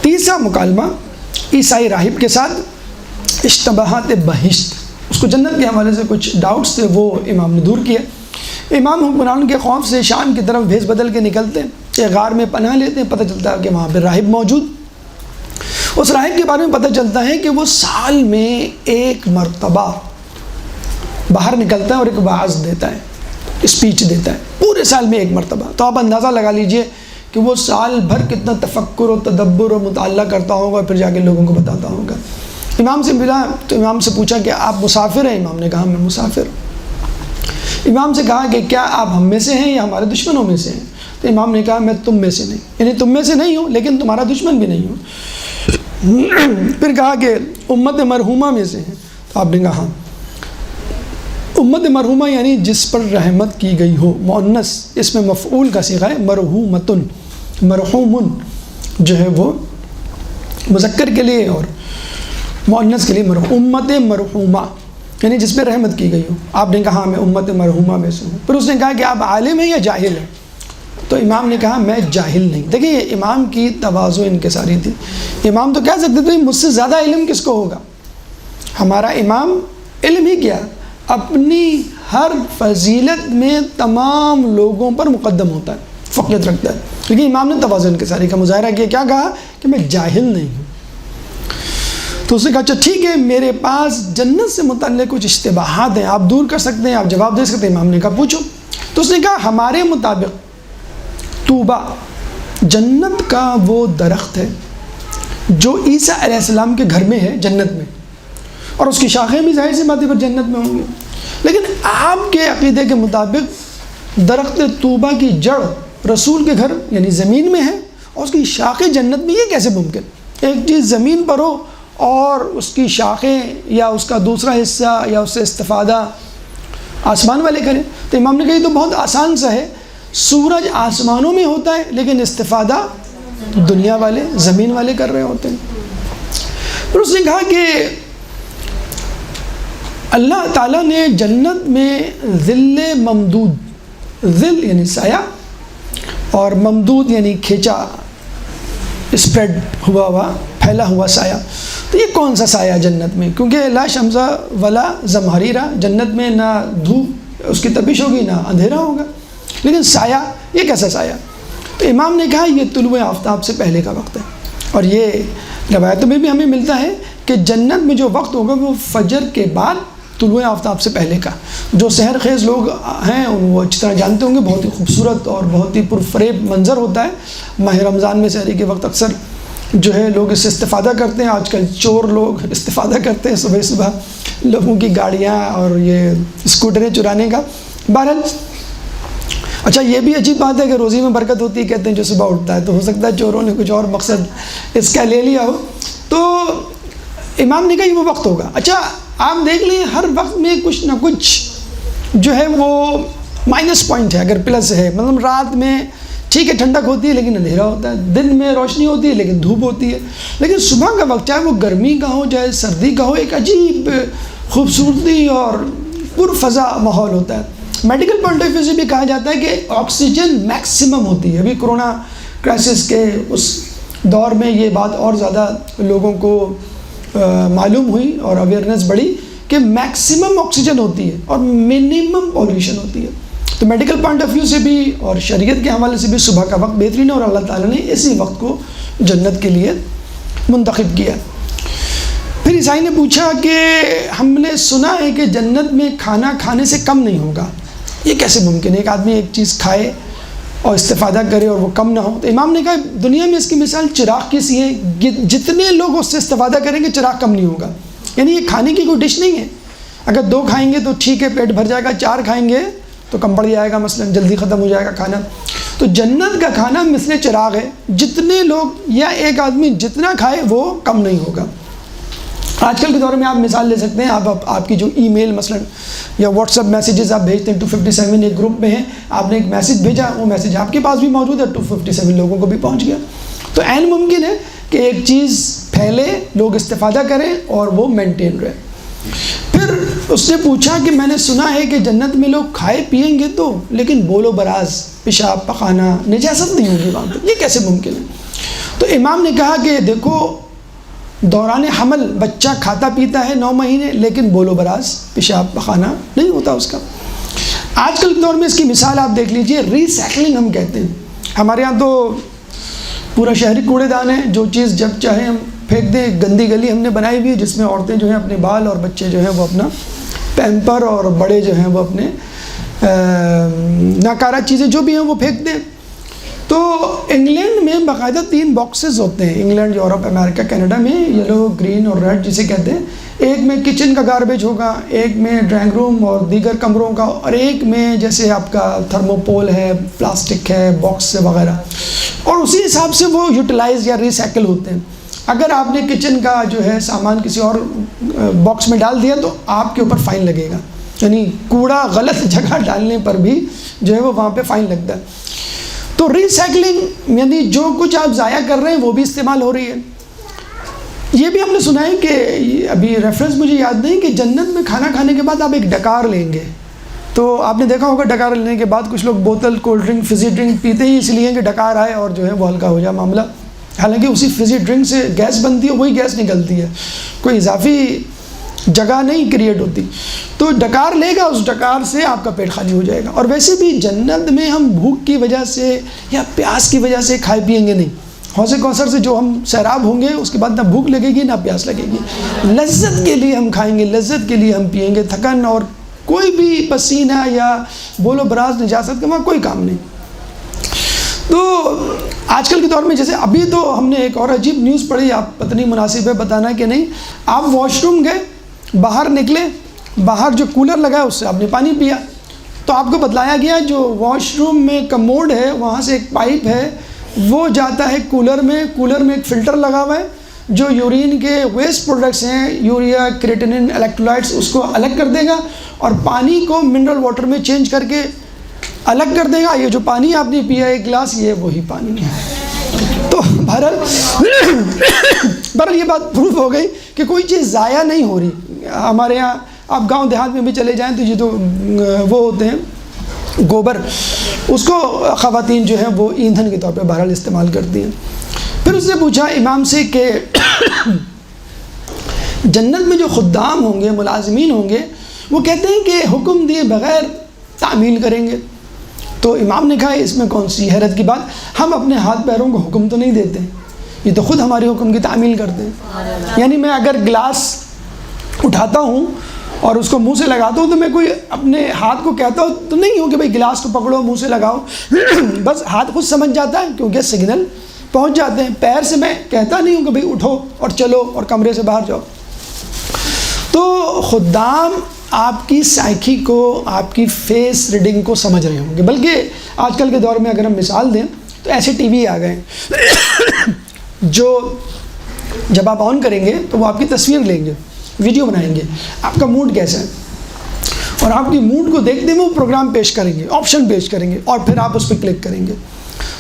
تیسرا مکالمہ عیسائی راہب کے ساتھ اشتباہات بہشت، اس کو جنت کے حوالے سے کچھ ڈاؤٹس تھے وہ امام نے دور کیا۔ امام حکمران کے خوف سے شام کی طرف بھیس بدل کے نکلتے ہیں، ایک غار میں پناہ لیتے ہیں، پتہ چلتا ہے کہ وہاں پہ راہب موجود۔ اس راہب کے بارے میں پتہ چلتا ہے کہ وہ سال میں ایک مرتبہ باہر نکلتا ہے اور ایک وعظ دیتا ہے، اسپیچ دیتا ہے، پورے سال میں ایک مرتبہ۔ تو آپ اندازہ لگا لیجئے کہ وہ سال بھر کتنا تفکر و تدبر و مطالعہ کرتا ہوگا، پھر جا کے لوگوں کو بتاتا ہوگا۔ امام سے ملا تو امام سے پوچھا کہ آپ مسافر ہیں؟ امام نے کہا میں مسافر۔ امام سے کہا کہ کیا آپ ہم میں سے ہیں یا ہمارے دشمنوں میں سے ہیں؟ تو امام نے کہا میں تم میں سے نہیں، یعنی تم میں سے نہیں ہوں لیکن تمہارا دشمن بھی نہیں ہوں۔ پھر کہا کہ امت مرحومہ میں سے ہیں؟ تو آپ نے کہا ہاں۔ امت مرحومہ یعنی جس پر رحمت کی گئی ہو، مؤنث، اس میں مفعول کا صیغہ ہے مرحومتن، مرحومن جو ہے وہ مذکر کے لیے اور مؤنث کے لیے امت مرحومہ یعنی جس پہ رحمت کی گئی ہو۔ آپ نے کہا میں امت مرحومہ میں سے ہوں۔ پھر اس نے کہا کہ آپ عالم ہیں یا جاہل ہیں؟ تو امام نے کہا میں جاہل نہیں۔ دیکھیں یہ امام کی تواضع انکساری تھی۔ امام تو کہہ سکتے تھے مجھ سے زیادہ علم کس کو ہوگا؟ ہمارا امام علم ہی کیا، اپنی ہر فضیلت میں تمام لوگوں پر مقدم ہوتا ہے۔ فوقیت رکھتا ہے. لیکن امام نے توازن کے ساری کا مظاہرہ کیا. کیا کہا کہ میں جاہل نہیں ہوں. تو اس نے کہا اچھا ٹھیک ہے، میرے پاس جنت سے متعلق کچھ اشتباہات ہیں، آپ دور کر سکتے ہیں، آپ جواب دے سکتے ہیں. امام نے کہا پوچھو. تو اس نے کہا ہمارے مطابق طوبہ جنت کا وہ درخت ہے جو عیسیٰ علیہ السلام کے گھر میں ہے جنت میں، اور اس کی شاخیں بھی ظاہر سی بات ہے پر جنت میں ہوں گی. لیکن آپ کے عقیدے کے مطابق درخت طوبہ کی جڑ رسول کے گھر یعنی زمین میں ہے اور اس کی شاخیں جنت میں، یہ کیسے ممکن؟ ایک چیز زمین پر ہو اور اس کی شاخیں یا اس کا دوسرا حصہ یا اس سے استفادہ آسمان والے کریں. تو امام نے کہا یہ تو بہت آسان سا ہے، سورج آسمانوں میں ہوتا ہے لیکن استفادہ دنیا والے زمین والے کر رہے ہوتے ہیں. پھر اس نے کہا کہ اللہ تعالیٰ نے جنت میں ظل ممدود، ظل یعنی سایہ اور ممدود یعنی کھینچا، اسپریڈ ہوا پھیلا ہوا سایہ. تو یہ کون سا سایہ جنت میں؟ کیونکہ لا شمس ولا زمہریرہ، جنت میں نہ دھوپ اس کی تپش ہوگی نہ اندھیرا ہوگا، لیکن سایہ یہ کیسا سایہ؟ تو امام نے کہا یہ طلوع آفتاب سے پہلے کا وقت ہے. اور یہ روایتوں میں بھی ہمیں ملتا ہے کہ جنت میں جو وقت ہوگا وہ فجر کے بعد طلوع آفتاب سے پہلے کا. جو سحر خیز لوگ ہیں وہ اچھی طرح جانتے ہوں گے، بہت ہی خوبصورت اور بہت ہی پرفریب منظر ہوتا ہے ماہ رمضان میں سحری کے وقت. اکثر جو ہے لوگ اس سے استفادہ کرتے ہیں، آج کل چور لوگ استفادہ کرتے ہیں صبح صبح لوگوں کی گاڑیاں اور یہ اسکوٹریں چرانے کا. بہرحال اچھا یہ بھی عجیب بات ہے کہ روزی میں برکت ہوتی ہے کہتے ہیں جو صبح اٹھتا ہے، تو ہو سکتا ہے چوروں نے کچھ اور مقصد اس کا لے لیا ہو. تو امام نے کہا یہ وہ وقت ہوگا. اچھا آپ دیکھ لیں ہر وقت میں کچھ نہ کچھ جو ہے وہ مائنس پوائنٹ ہے. اگر پلس ہے مطلب رات میں ٹھیک ہے ٹھنڈک ہوتی ہے لیکن اندھیرا ہوتا ہے، دن میں روشنی ہوتی ہے لیکن دھوپ ہوتی ہے. لیکن صبح کا وقت چاہے وہ گرمی کا ہو چاہے سردی کا ہو، ایک عجیب خوبصورتی اور پرفضا ماحول ہوتا ہے. میڈیکل پوائنٹ آف ویو سے بھی کہا جاتا ہے کہ آکسیجن میکسیمم ہوتی ہے. ابھی کرونا کرائسس کے اس دور میں یہ بات اور زیادہ لوگوں کو معلوم ہوئی اور اویئرنیس بڑھی کہ میکسیمم آکسیجن ہوتی ہے اور منیمم پولیوشن ہوتی ہے. تو میڈیکل پوائنٹ آف ویو سے بھی اور شریعت کے حوالے سے بھی صبح کا وقت بہترین ہے اور اللہ تعالیٰ نے اسی وقت کو جنت کے لیے منتخب کیا. پھر عیسائی نے پوچھا کہ ہم نے سنا ہے کہ جنت میں کھانا کھانے سے کم نہیں ہوگا، یہ کیسے ممکن ہے؟ ایک آدمی ایک چیز کھائے اور استفادہ کرے اور وہ کم نہ ہو. تو امام نے کہا دنیا میں اس کی مثال چراغ کی سی ہے، جتنے لوگ اس سے استفادہ کریں گے چراغ کم نہیں ہوگا. یعنی یہ کھانے کی کوئی ڈش نہیں ہے، اگر 2 کھائیں گے تو ٹھیک ہے پیٹ بھر جائے گا، 4 کھائیں گے تو کم پڑ جائے گا، مثلا جلدی ختم ہو جائے گا کھانا. تو جنت کا کھانا مثل چراغ ہے، جتنے لوگ یا ایک آدمی جتنا کھائے وہ کم نہیں ہوگا. آج کل کے دور میں آپ مثال لے سکتے ہیں، آپ کی جو ای میل مثلا یا واٹس ایپ میسیجز آپ بھیجتے ہیں 257 ایک گروپ میں ہیں، آپ نے ایک میسیج بھیجا، وہ میسیج آپ کے پاس بھی موجود ہے، 257 لوگوں کو بھی پہنچ گیا. تو عین ممکن ہے کہ ایک چیز پھیلے، لوگ استفادہ کریں اور وہ مینٹین رہے. پھر اس نے پوچھا کہ میں نے سنا ہے کہ جنت میں لوگ کھائے پیئیں گے تو لیکن بول و براز پیشاب پخانہ نجاست نہیں ہوگی وہاں پہ، یہ کیسے ممکن ہے؟ تو امام نے کہا کہ دیکھو دوران حمل بچہ کھاتا پیتا ہے 9 مہینے لیکن بول و براز پیشاب پخانہ نہیں ہوتا اس کا. آج کل کے دور میں اس کی مثال آپ دیکھ لیجئے، ری سائیکلنگ ہم کہتے ہیں. ہمارے ہاں تو پورا شہری کوڑے دان ہے، جو چیز جب چاہے ہم پھینک دیں. گندی گلی ہم نے بنائی ہوئی ہے جس میں عورتیں جو ہیں اپنے بال اور بچے جو ہیں وہ اپنا پیمپر اور بڑے جو ہیں وہ اپنے ناکارہ چیزیں جو بھی ہیں وہ پھینک دیں. تو انگلینڈ میں باقاعدہ 3 باکسز ہوتے ہیں، انگلینڈ، یورپ، امریکہ، کینیڈا میں، یلو، گرین اور ریڈ جسے کہتے ہیں. ایک میں کچن کا گاربیج ہوگا، ایک میں ڈرائنگ روم اور دیگر کمروں کا، اور ایک میں جیسے آپ کا تھرموپول ہے، پلاسٹک ہے، باکس وغیرہ، اور اسی حساب سے وہ یوٹیلائز یا ریسائیکل ہوتے ہیں. اگر آپ نے کچن کا جو ہے سامان کسی اور باکس میں ڈال دیا تو آپ کے اوپر فائن لگے گا، یعنی کوڑا غلط جگہ ڈالنے پر بھی جو ہے وہ وہاں پہ فائن لگتا ہے. تو ریسائیکلنگ یعنی جو کچھ آپ ضائع کر رہے ہیں وہ بھی استعمال ہو رہی ہے. یہ بھی ہم نے سنا ہے کہ ابھی ریفرنس مجھے یاد نہیں کہ جنت میں کھانا کھانے کے بعد آپ ایک ڈکار لیں گے. تو آپ نے دیکھا ہوگا ڈکار لینے کے بعد کچھ لوگ بوتل کولڈ ڈرنک فزی ڈرنک پیتے ہی اس لیے کہ ڈکار آئے اور جو ہے وہ ہلکا ہو جائے معاملہ. حالانکہ اسی فزی ڈرنک سے گیس بنتی ہے، وہی گیس نکلتی ہے، کوئی اضافی جگہ نہیں کریٹ ہوتی، تو ڈکار لے گا، اس ڈکار سے آپ کا پیٹ خالی ہو جائے گا۔ اور ویسے بھی جنت میں ہم بھوک کی وجہ سے یا پیاس کی وجہ سے کھائے پیئیں گے نہیں۔ حوض کوثر سے جو ہم سیراب ہوں گے اس کے بعد نہ بھوک لگے گی نہ پیاس لگے گی، لذت کے لیے ہم کھائیں گے، لذت کے لیے ہم پیئیں گے، تھکن اور کوئی بھی پسینہ یا بول و براز نجاست کا وہاں کوئی کام نہیں۔ تو آج کل کے دور میں جیسے ابھی تو ہم نے ایک اور عجیب نیوز پڑھی، آپ پتہ نہیں مناسب ہے بتانا کہ نہیں، آپ واش روم گئے، باہر نکلے، باہر جو کولر لگا ہے اس سے آپ نے پانی پیا، تو آپ کو بتلایا گیا جو واش روم میں کموڈ ہے وہاں سے ایک پائپ ہے وہ جاتا ہے کولر میں ایک فلٹر لگا ہوا ہے جو یورین کے ویسٹ پروڈکٹس ہیں، یوریا، کریٹنن، الیکٹرولائٹس، اس کو الگ کر دے گا اور پانی کو منرل واٹر میں چینج کر کے الگ کر دے گا۔ یہ جو پانی آپ نے پیا ایک گلاس، یہ وہی پانی ہے۔ تو بہرحال یہ بات پروف ہو گئی کہ کوئی چیز ضائع نہیں ہو رہی۔ ہمارے یہاں آپ گاؤں دیہات میں بھی چلے جائیں تو یہ تو وہ ہوتے ہیں گوبر، اس کو خواتین جو ہیں وہ ایندھن کے طور پہ بہرحال استعمال کرتی ہیں۔ پھر اس نے پوچھا امام سے کہ جنت میں جو خدام ہوں گے، ملازمین ہوں گے، وہ کہتے ہیں کہ حکم دیے بغیر تعمیل کریں گے۔ تو امام نے کہا اس میں کون سی حیرت کی بات، ہم اپنے ہاتھ پیروں کو حکم تو نہیں دیتے، یہ تو خود ہمارے حکم کی تعمیل کرتے ہیں۔ یعنی میں اگر گلاس اٹھاتا ہوں اور اس کو منہ سے لگاتا ہوں تو میں کوئی اپنے ہاتھ کو کہتا ہوں تو نہیں ہوں کہ بھائی گلاس کو پکڑو منہ سے لگاؤ، بس ہاتھ خود سمجھ جاتا ہے کیونکہ سگنل پہنچ جاتے ہیں۔ پیر سے میں کہتا نہیں ہوں کہ بھائی اٹھو اور چلو اور کمرے سے باہر جاؤ۔ تو خدام آپ کی سائیکی کو، آپ کی فیس ریڈنگ کو سمجھ رہے ہوں گے، بلکہ آج کل کے دور میں اگر ہم مثال دیں تو ایسے ٹی وی آ گئے ہیں جو جب آپ آن کریں گے تو وہ آپ کی تصویر لیں گے، ویڈیو بنائیں گے، آپ کا موڈ کیسا ہے، اور آپ کی موڈ کو دیکھتے وہ پروگرام پیش کریں گے، آپشن پیش کریں گے، اور پھر آپ اس پہ کلک کریں گے۔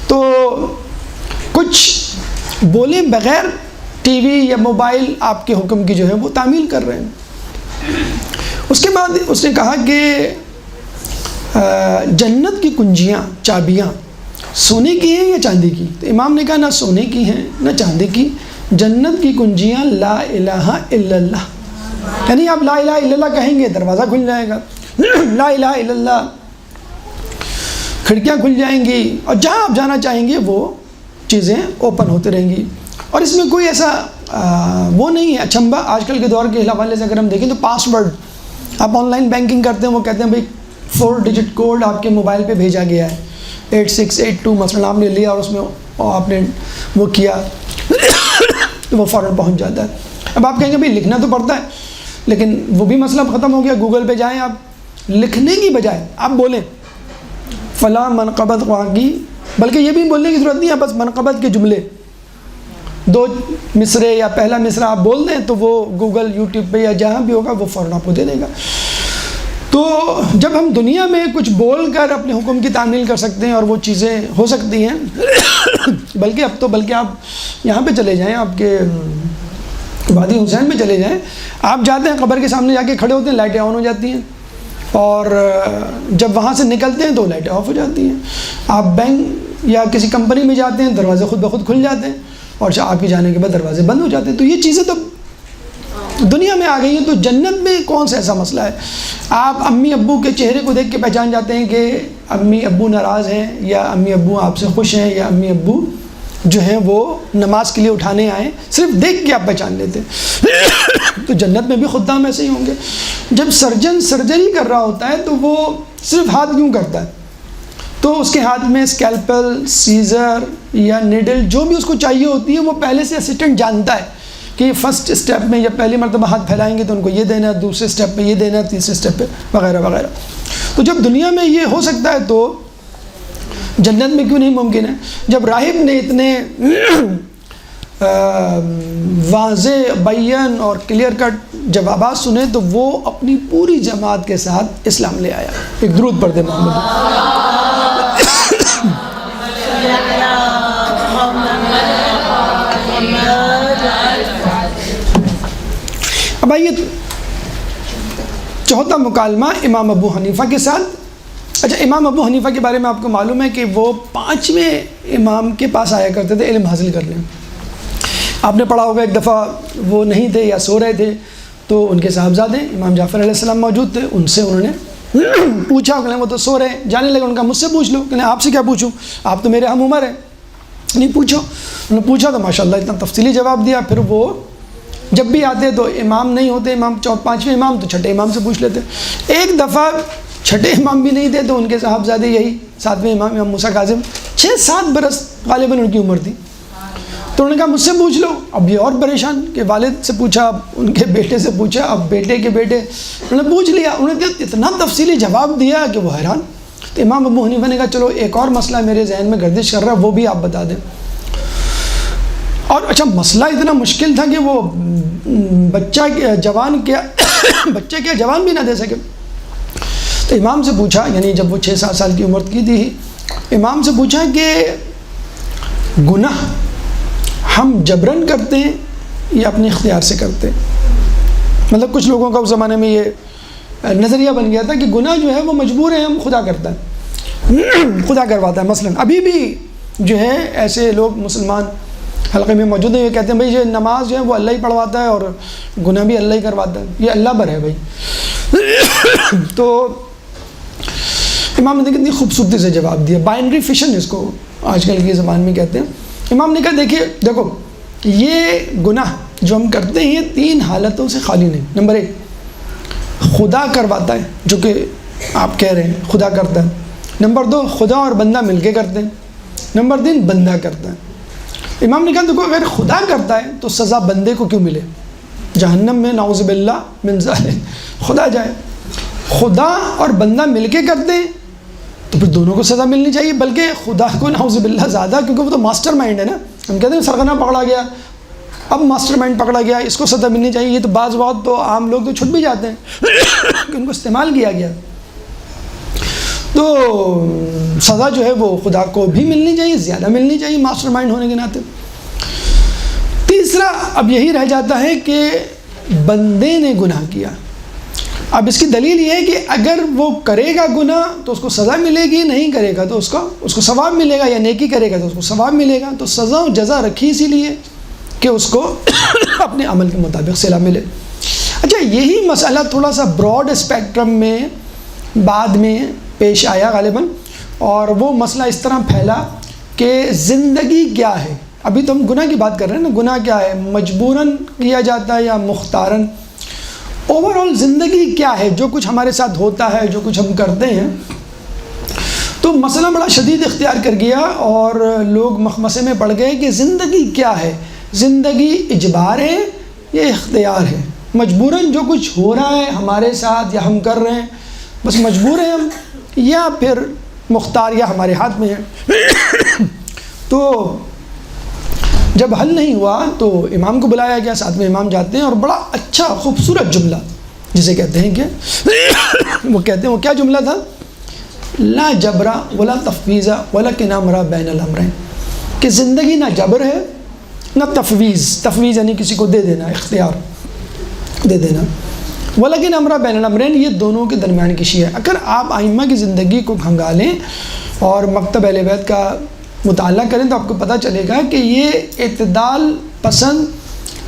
تو کچھ بولے بغیر ٹی وی یا موبائل آپ کے حکم کی جو ہے وہ تعمیل کر رہے ہیں۔ اس کے بعد اس نے کہا کہ جنت کی کنجیاں، چابیاں سونے کی ہیں یا چاندی کی؟ تو امام نے کہا نہ سونے کی ہیں نہ چاندی کی، جنت کی کنجیاں لا الہ الا اللہ، یعنی آپ لا الہ الا اللہ کہیں گے دروازہ کھل جائے گا، لا الہ الا اللہ کھڑکیاں کھل جائیں گی، اور جہاں آپ جانا چاہیں گے وہ چیزیں اوپن ہوتے رہیں گی۔ اور اس میں کوئی ایسا وہ نہیں ہے اچھمبا۔ آج کل کے دور کے حوالے سے اگر ہم دیکھیں تو پاس ورڈ، آپ آن لائن بینکنگ کرتے ہیں، وہ کہتے ہیں بھائی 4 ڈیجٹ کوڈ آپ کے موبائل پہ بھیجا گیا ہے 8682، مثلا آپ نے لیا اور اس میں آپ نے وہ کیا تو وہ فوراً پہنچ جاتا ہے۔ اب آپ کہیں گے بھائی لکھنا تو پڑتا ہے، لیکن وہ بھی مسئلہ ختم ہو گیا، گوگل پہ جائیں، آپ لکھنے کی بجائے آپ بولیں فلاں منقبت خواہ کی، بلکہ یہ بھی بولنے کی ضرورت نہیں ہے، بس منقبت کے جملے 2 مصرے یا پہلا مصرع آپ بول دیں تو وہ گوگل، یوٹیوب پہ یا جہاں بھی ہوگا وہ فوراً آپ کو دے دے گا۔ تو جب ہم دنیا میں کچھ بول کر اپنے حکم کی تعمیل کر سکتے ہیں اور وہ چیزیں ہو سکتی ہیں، بلکہ آپ یہاں پہ چلے جائیں، آپ کے وادی حسین میں چلے جائیں، آپ جاتے ہیں قبر کے سامنے جا کے کھڑے ہوتے ہیں، لائٹیں آن ہو جاتی ہیں، اور جب وہاں سے نکلتے ہیں تو لائٹیں آف ہو جاتی ہیں۔ آپ بینک یا کسی کمپنی میں جاتے ہیں، دروازے خود بخود کھل جاتے ہیں، اور آپ کے جانے کے بعد دروازے بند ہو جاتے ہیں۔ تو یہ چیزیں تو دنیا میں آ گئی ہیں، تو جنت میں کون سا ایسا مسئلہ ہے؟ آپ امی ابو کے چہرے کو دیکھ کے پہچان جاتے ہیں کہ امی ابو ناراض ہیں یا امی ابو آپ سے خوش ہیں یا امی ابو جو ہیں وہ نماز کے لیے اٹھانے آئے، صرف دیکھ کے آپ پہچان لیتے ہیں۔ تو جنت میں بھی خدام ایسے ہی ہوں گے۔ جب سرجن سرجری کر رہا ہوتا ہے تو وہ صرف ہاتھ کیوں کرتا ہے؟ تو اس کے ہاتھ میں اسکیلپل، سیزر یا نیڈل جو بھی اس کو چاہیے ہوتی ہے، وہ پہلے سے اسسٹنٹ جانتا ہے کہ فرسٹ اسٹیپ میں یا پہلی مرتبہ ہاتھ پھیلائیں گے تو ان کو یہ دینا ہے، دوسرے اسٹیپ پہ یہ دینا ہے، تیسرے اسٹیپ پہ وغیرہ وغیرہ۔ تو جب دنیا میں یہ ہو سکتا ہے تو جنت میں کیوں نہیں ممکن ہے؟ جب راہب نے اتنے واضح، بیان اور کلیئر کٹ جوابات سنے تو وہ اپنی پوری جماعت کے ساتھ اسلام لے آیا۔ ایک درود پڑھ دیں محمد۔ اب آئیے چوتھا مکالمہ امام ابو حنیفہ کے ساتھ۔ اچھا، امام ابو حنیفہ کے بارے میں آپ کو معلوم ہے کہ وہ 5ویں امام کے پاس آیا کرتے تھے علم حاصل کرنے۔ آپ نے پڑھا ہوگا ایک دفعہ وہ نہیں تھے یا سو رہے تھے تو ان کے صاحبزادے امام جعفر علیہ السلام موجود تھے، ان سے انہوں نے پوچھا، کہ وہ تو سو رہے ہیں، جانے لگے، ان کا مجھ سے پوچھ لو، کہ آپ سے کیا پوچھوں، آپ تو میرے ہم عمر ہیں، نہیں پوچھو. انہوں نے پوچھا تو ماشاءاللہ اتنا تفصیلی جواب دیا. پھر وہ جب بھی آتے تو امام نہیں ہوتے، امام پانچویں امام، تو چھٹے امام سے پوچھ لیتے. ایک دفعہ چھٹے امام بھی نہیں تھے تو ان کے صاحبزادے یہی ساتویں امام امام موسیٰ کاظم 6-7 برس غالباً ان کی عمر تھی. تو انہوں نے کہا مجھ سے پوچھ لو. اب یہ اور پریشان کہ والد سے پوچھا، اب ان کے بیٹے سے پوچھا، اب بیٹے کے بیٹے، انہوں نے پوچھ لیا. انہوں نے اتنا تفصیلی جواب دیا کہ وہ حیران. تو امام ابو حنیفہ نے کہا چلو ایک اور مسئلہ میرے ذہن میں گردش کر رہا ہے، وہ بھی آپ بتا دیں. اور اچھا مسئلہ اتنا مشکل تھا کہ وہ بچہ کیا جوان بھی نہ دے سکے. تو امام سے پوچھا، یعنی جب وہ 6-7 سال کی عمر کی تھی، امام سے پوچھا کہ گناہ ہم جبرن کرتے ہیں یا اپنے اختیار سے کرتے ہیں. مطلب کچھ لوگوں کا اس زمانے میں یہ نظریہ بن گیا تھا کہ گناہ جو ہے وہ مجبور ہے، ہم خدا کرتا ہے، خدا کرواتا ہے. مثلا ابھی بھی جو ہے ایسے لوگ مسلمان حلقے میں موجود ہیں، یہ کہتے ہیں بھائی یہ نماز جو ہے وہ اللہ ہی پڑھواتا ہے اور گناہ بھی اللہ ہی کرواتا ہے، یہ اللہ پر ہے بھائی. تو امام نے کتنی خوبصورتی سے جواب دیا. بائنری فشن اس کو آج کل کی زبان میں کہتے ہیں. امام نے کہا دیکھو یہ گناہ جو ہم کرتے ہیں یہ 3 حالتوں سے خالی نہیں. نمبر 1 خدا کرواتا ہے، جو کہ آپ کہہ رہے ہیں خدا کرتا ہے. نمبر 2 خدا اور بندہ مل کے کرتے ہیں. نمبر 3 بندہ کرتا ہے. امام نے کہا دیکھو اگر خدا کرتا ہے تو سزا بندے کو کیوں ملے؟ جہنم میں نعوذ باللہ من ذالک خدا جائے. خدا اور بندہ مل کے کرتے ہیں تو پھر دونوں کو سزا ملنی چاہیے، بلکہ خدا کو نعوذ باللہ زیادہ، کیونکہ وہ تو ماسٹر مائنڈ ہے نا. ہم کہتے ہیں سرغنہ پکڑا گیا، اب ماسٹر مائنڈ پکڑا گیا، اس کو سزا ملنی چاہیے. یہ تو بعض وقت تو عام لوگ تو چھٹ بھی جاتے ہیں کہ ان کو استعمال کیا گیا. تو سزا جو ہے وہ خدا کو بھی ملنی چاہیے، زیادہ ملنی چاہیے ماسٹر مائنڈ ہونے کے ناطے. تیسرا اب یہی رہ جاتا ہے کہ بندے نے گناہ کیا. اب اس کی دلیل یہ ہے کہ اگر وہ کرے گا گناہ تو اس کو سزا ملے گی، نہیں کرے گا تو اس کو ثواب ملے گا، یا نیکی کرے گا تو اس کو ثواب ملے گا. تو سزا و جزا رکھی اسی لیے کہ اس کو اپنے عمل کے مطابق صلہ ملے. اچھا یہی مسئلہ تھوڑا سا براڈ اسپیکٹرم میں بعد میں پیش آیا غالباً، اور وہ مسئلہ اس طرح پھیلا کہ زندگی کیا ہے. ابھی تو ہم گناہ کی بات کر رہے ہیں نا، گناہ کیا ہے، مجبوراً کیا جاتا ہے یا مختاراً. اوور آل زندگی کیا ہے، جو کچھ ہمارے ساتھ ہوتا ہے، جو کچھ ہم کرتے ہیں. تو مسئلہ بڑا شدید اختیار کر گیا اور لوگ مخمسے میں پڑ گئے کہ زندگی کیا ہے، زندگی اجبار ہے یا اختیار ہے. مجبوراً جو کچھ ہو رہا ہے ہمارے ساتھ یا ہم کر رہے ہیں بس مجبور ہیں ہم، یا پھر مختار یا ہمارے ہاتھ میں ہے. تو جب حل نہیں ہوا تو امام کو بلایا گیا، ساتھ میں امام جاتے ہیں اور بڑا اچھا خوبصورت جملہ جسے کہتے ہیں کہ وہ کہتے ہیں، وہ کیا جملہ تھا، لا جبرا ولا تفویضا ولکن امر بین الامرین، کہ زندگی نہ جبر ہے نہ تفویض. تفویض یعنی کسی کو دے دینا، اختیار دے دینا. ولکن امر بین الامرین، یہ دونوں کے درمیان کی شے ہے. اگر آپ ائمہ کی زندگی کو کھنگالیں اور مکتب اہل بیت کا مطالعہ کریں تو آپ کو پتہ چلے گا کہ یہ اعتدال پسند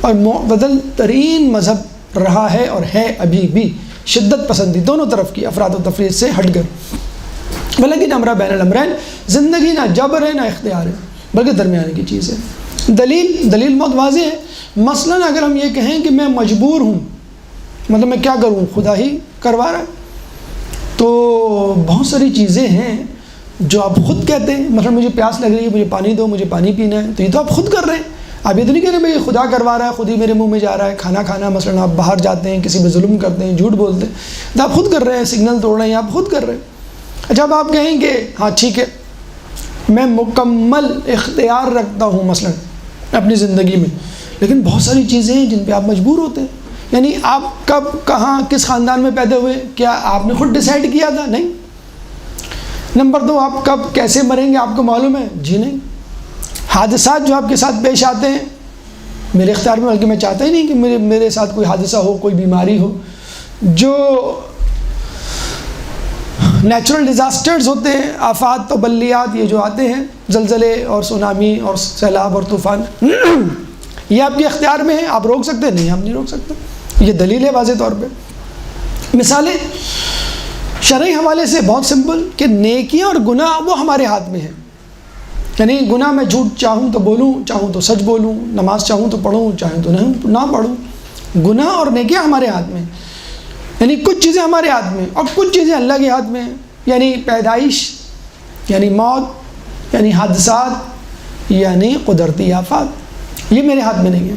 اور معتدل ترین مذہب رہا ہے اور ہے ابھی بھی. شدت پسندی دونوں طرف کی، افراد و تفرید سے ہٹ کر. بلکہ امر بین الامرین، زندگی نہ جبر ہے نہ اختیار ہے بلکہ درمیانے کی چیز ہے. دلیل بہت واضح ہے. مثلاً اگر ہم یہ کہیں کہ میں مجبور ہوں، مطلب میں کیا کروں، خدا ہی کروا رہا ہے، تو بہت ساری چیزیں ہیں جو آپ خود کہتے ہیں. مثلا مجھے پیاس لگ رہی ہے، مجھے پانی دو، مجھے پانی پینا ہے، تو یہ تو آپ خود کر رہے ہیں. آپ یہ تو نہیں کہہ رہے بھائی خدا کروا رہا ہے، خود ہی میرے منہ میں جا رہا ہے. کھانا کھانا، مثلا آپ باہر جاتے ہیں، کسی پہ ظلم کرتے ہیں، جھوٹ بولتے ہیں، تو آپ خود کر رہے ہیں. سگنل توڑ رہے ہیں، آپ خود کر رہے ہیں. اچھا اب آپ کہیں کہ ہاں ٹھیک ہے میں مکمل اختیار رکھتا ہوں مثلا اپنی زندگی میں، لیکن بہت ساری چیزیں ہیں جن پہ آپ مجبور ہوتے ہیں. یعنی آپ کب کہاں کس خاندان میں پیدا ہوئے، کیا آپ نے خود ڈیسائیڈ کیا تھا؟ نہیں. نمبر 2، آپ کب کیسے مریں گے آپ کو معلوم ہے؟ جی نہیں. حادثات جو آپ کے ساتھ پیش آتے ہیں میرے اختیار میں، بلکہ میں چاہتا ہی نہیں کہ میرے ساتھ کوئی حادثہ ہو، کوئی بیماری ہو. جو نیچرل ڈیزاسٹرز ہوتے ہیں، آفات و بلیات، یہ جو آتے ہیں، زلزلے اور سونامی اور سیلاب اور طوفان، یہ آپ کے اختیار میں ہے. آپ روک سکتے ہیں؟ نہیں، آپ نہیں روک سکتے. یہ دلیل ہے واضح طور پہ. مثالیں شرعی حوالے سے بہت سمپل کہ نیکیاں اور گناہ وہ ہمارے ہاتھ میں ہیں. یعنی گناہ میں جھوٹ چاہوں تو بولوں، چاہوں تو سچ بولوں، نماز چاہوں تو پڑھوں، چاہوں تو نہ پڑھوں. گناہ اور نیکیاں ہمارے ہاتھ میں ہیں. یعنی کچھ چیزیں ہمارے ہاتھ میں اور کچھ چیزیں اللہ کے ہاتھ میں ہیں. یعنی پیدائش، یعنی موت، یعنی حادثات، یعنی قدرتی آفات، یہ میرے ہاتھ میں نہیں ہے.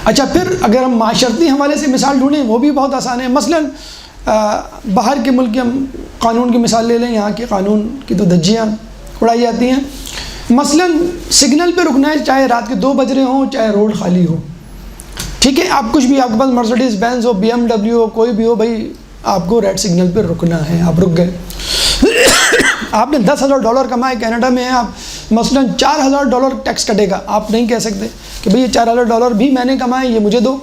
اچھا، پھر اگر ہم معاشرتی حوالے سے مثال ڈھونڈیں وہ بھی بہت آسان ہے. مثلاً باہر کے ملک کے ہم قانون کی مثال لے لیں. یہاں کے قانون کی تو دھجیاں اڑائی جاتی ہیں. مثلاً سگنل پہ رکنا ہے، چاہے رات کے 2 بج رہے ہوں، چاہے روڈ خالی ہو. ٹھیک ہے، آپ کچھ بھی، آپ کے پاس مرسڈیز بینز ہو، BMW ہو، کوئی بھی ہو، بھائی آپ کو ریڈ سگنل پہ رکنا ہے. آپ رک گئے. آپ نے $10,000 کمائے، کینیڈا میں ہیں آپ، مثلاً $4,000 ٹیکس کٹے گا. آپ نہیں کہہ سکتے کہ بھئی یہ $4,000 بھی میں نے کمائے، یہ مجھے دو.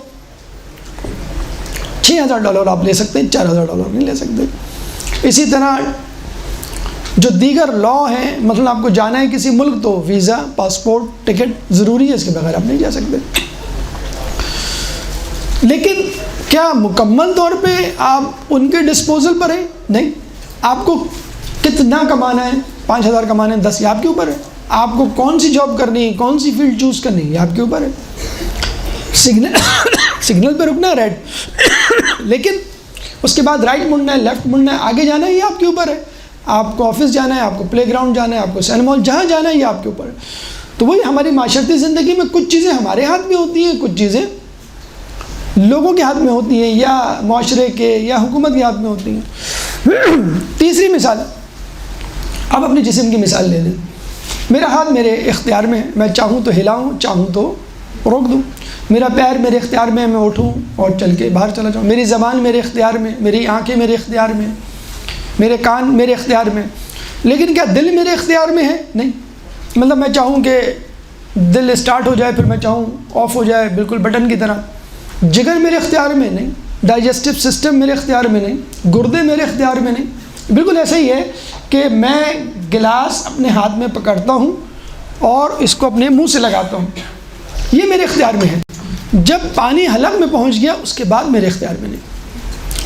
$6,000 آپ لے سکتے ہیں، $4,000 نہیں لے سکتے. اسی طرح جو دیگر لا ہیں، مثلا آپ کو جانا ہے کسی ملک تو ویزا، پاسپورٹ، ٹکٹ ضروری ہے، اس کے بغیر آپ نہیں جا سکتے. لیکن کیا مکمل طور پہ آپ ان کے ڈسپوزل پر ہیں؟ نہیں. آپ کو کتنا کمانا ہے، 5,000 کمانے ہیں، 10، یہ آپ کے اوپر ہے. آپ کو کون سی جاب کرنی ہے، کون سی فیلڈ چوز کرنی ہے، یہ آپ کے اوپر ہے. سگنل پہ رکنا ہے ریڈ، لیکن اس کے بعد رائٹ مڑنا ہے، لیفٹ مڑنا ہے، آگے جانا ہے، یہ آپ کے اوپر ہے. آپ کو آفس جانا ہے، آپ کو پلے گراؤنڈ جانا ہے، آپ کو سینما ہال، جہاں جانا ہے یہ آپ کے اوپر ہے. تو وہی ہماری معاشرتی زندگی میں کچھ چیزیں ہمارے ہاتھ میں ہوتی ہیں، کچھ چیزیں لوگوں کے ہاتھ میں ہوتی ہیں، یا معاشرے کے یا حکومت کے ہاتھ میں ہوتی ہیں. تیسری مثال، اب اپنے جسم کی مثال لے لیں. میرا ہاتھ میرے اختیار میں ہے، میں چاہوں تو ہلاؤں، چاہوں تو روک دوں. میرا پیر میرے اختیار میں ہے، میں اٹھوں اور چل کے باہر چلا جاؤں. میری زبان میرے اختیار میں، میری آنکھیں میرے اختیار میں، میرے کان میرے اختیار میں. لیکن کیا دل میرے اختیار میں ہے؟ نہیں. مطلب میں چاہوں کہ دل اسٹارٹ ہو جائے، پھر میں چاہوں آف ہو جائے، بالکل بٹن کی طرح. جگر میرے اختیار میں نہیں، ڈائجسٹو سسٹم میرے اختیار میں نہیں، گردے میرے اختیار میں نہیں. بالکل ایسا ہی ہے کہ میں گلاس اپنے ہاتھ میں پکڑتا ہوں اور اس کو اپنے منہ سے لگاتا ہوں، یہ میرے اختیار میں ہے. جب پانی حلق میں پہنچ گیا اس کے بعد میرے اختیار میں نہیں.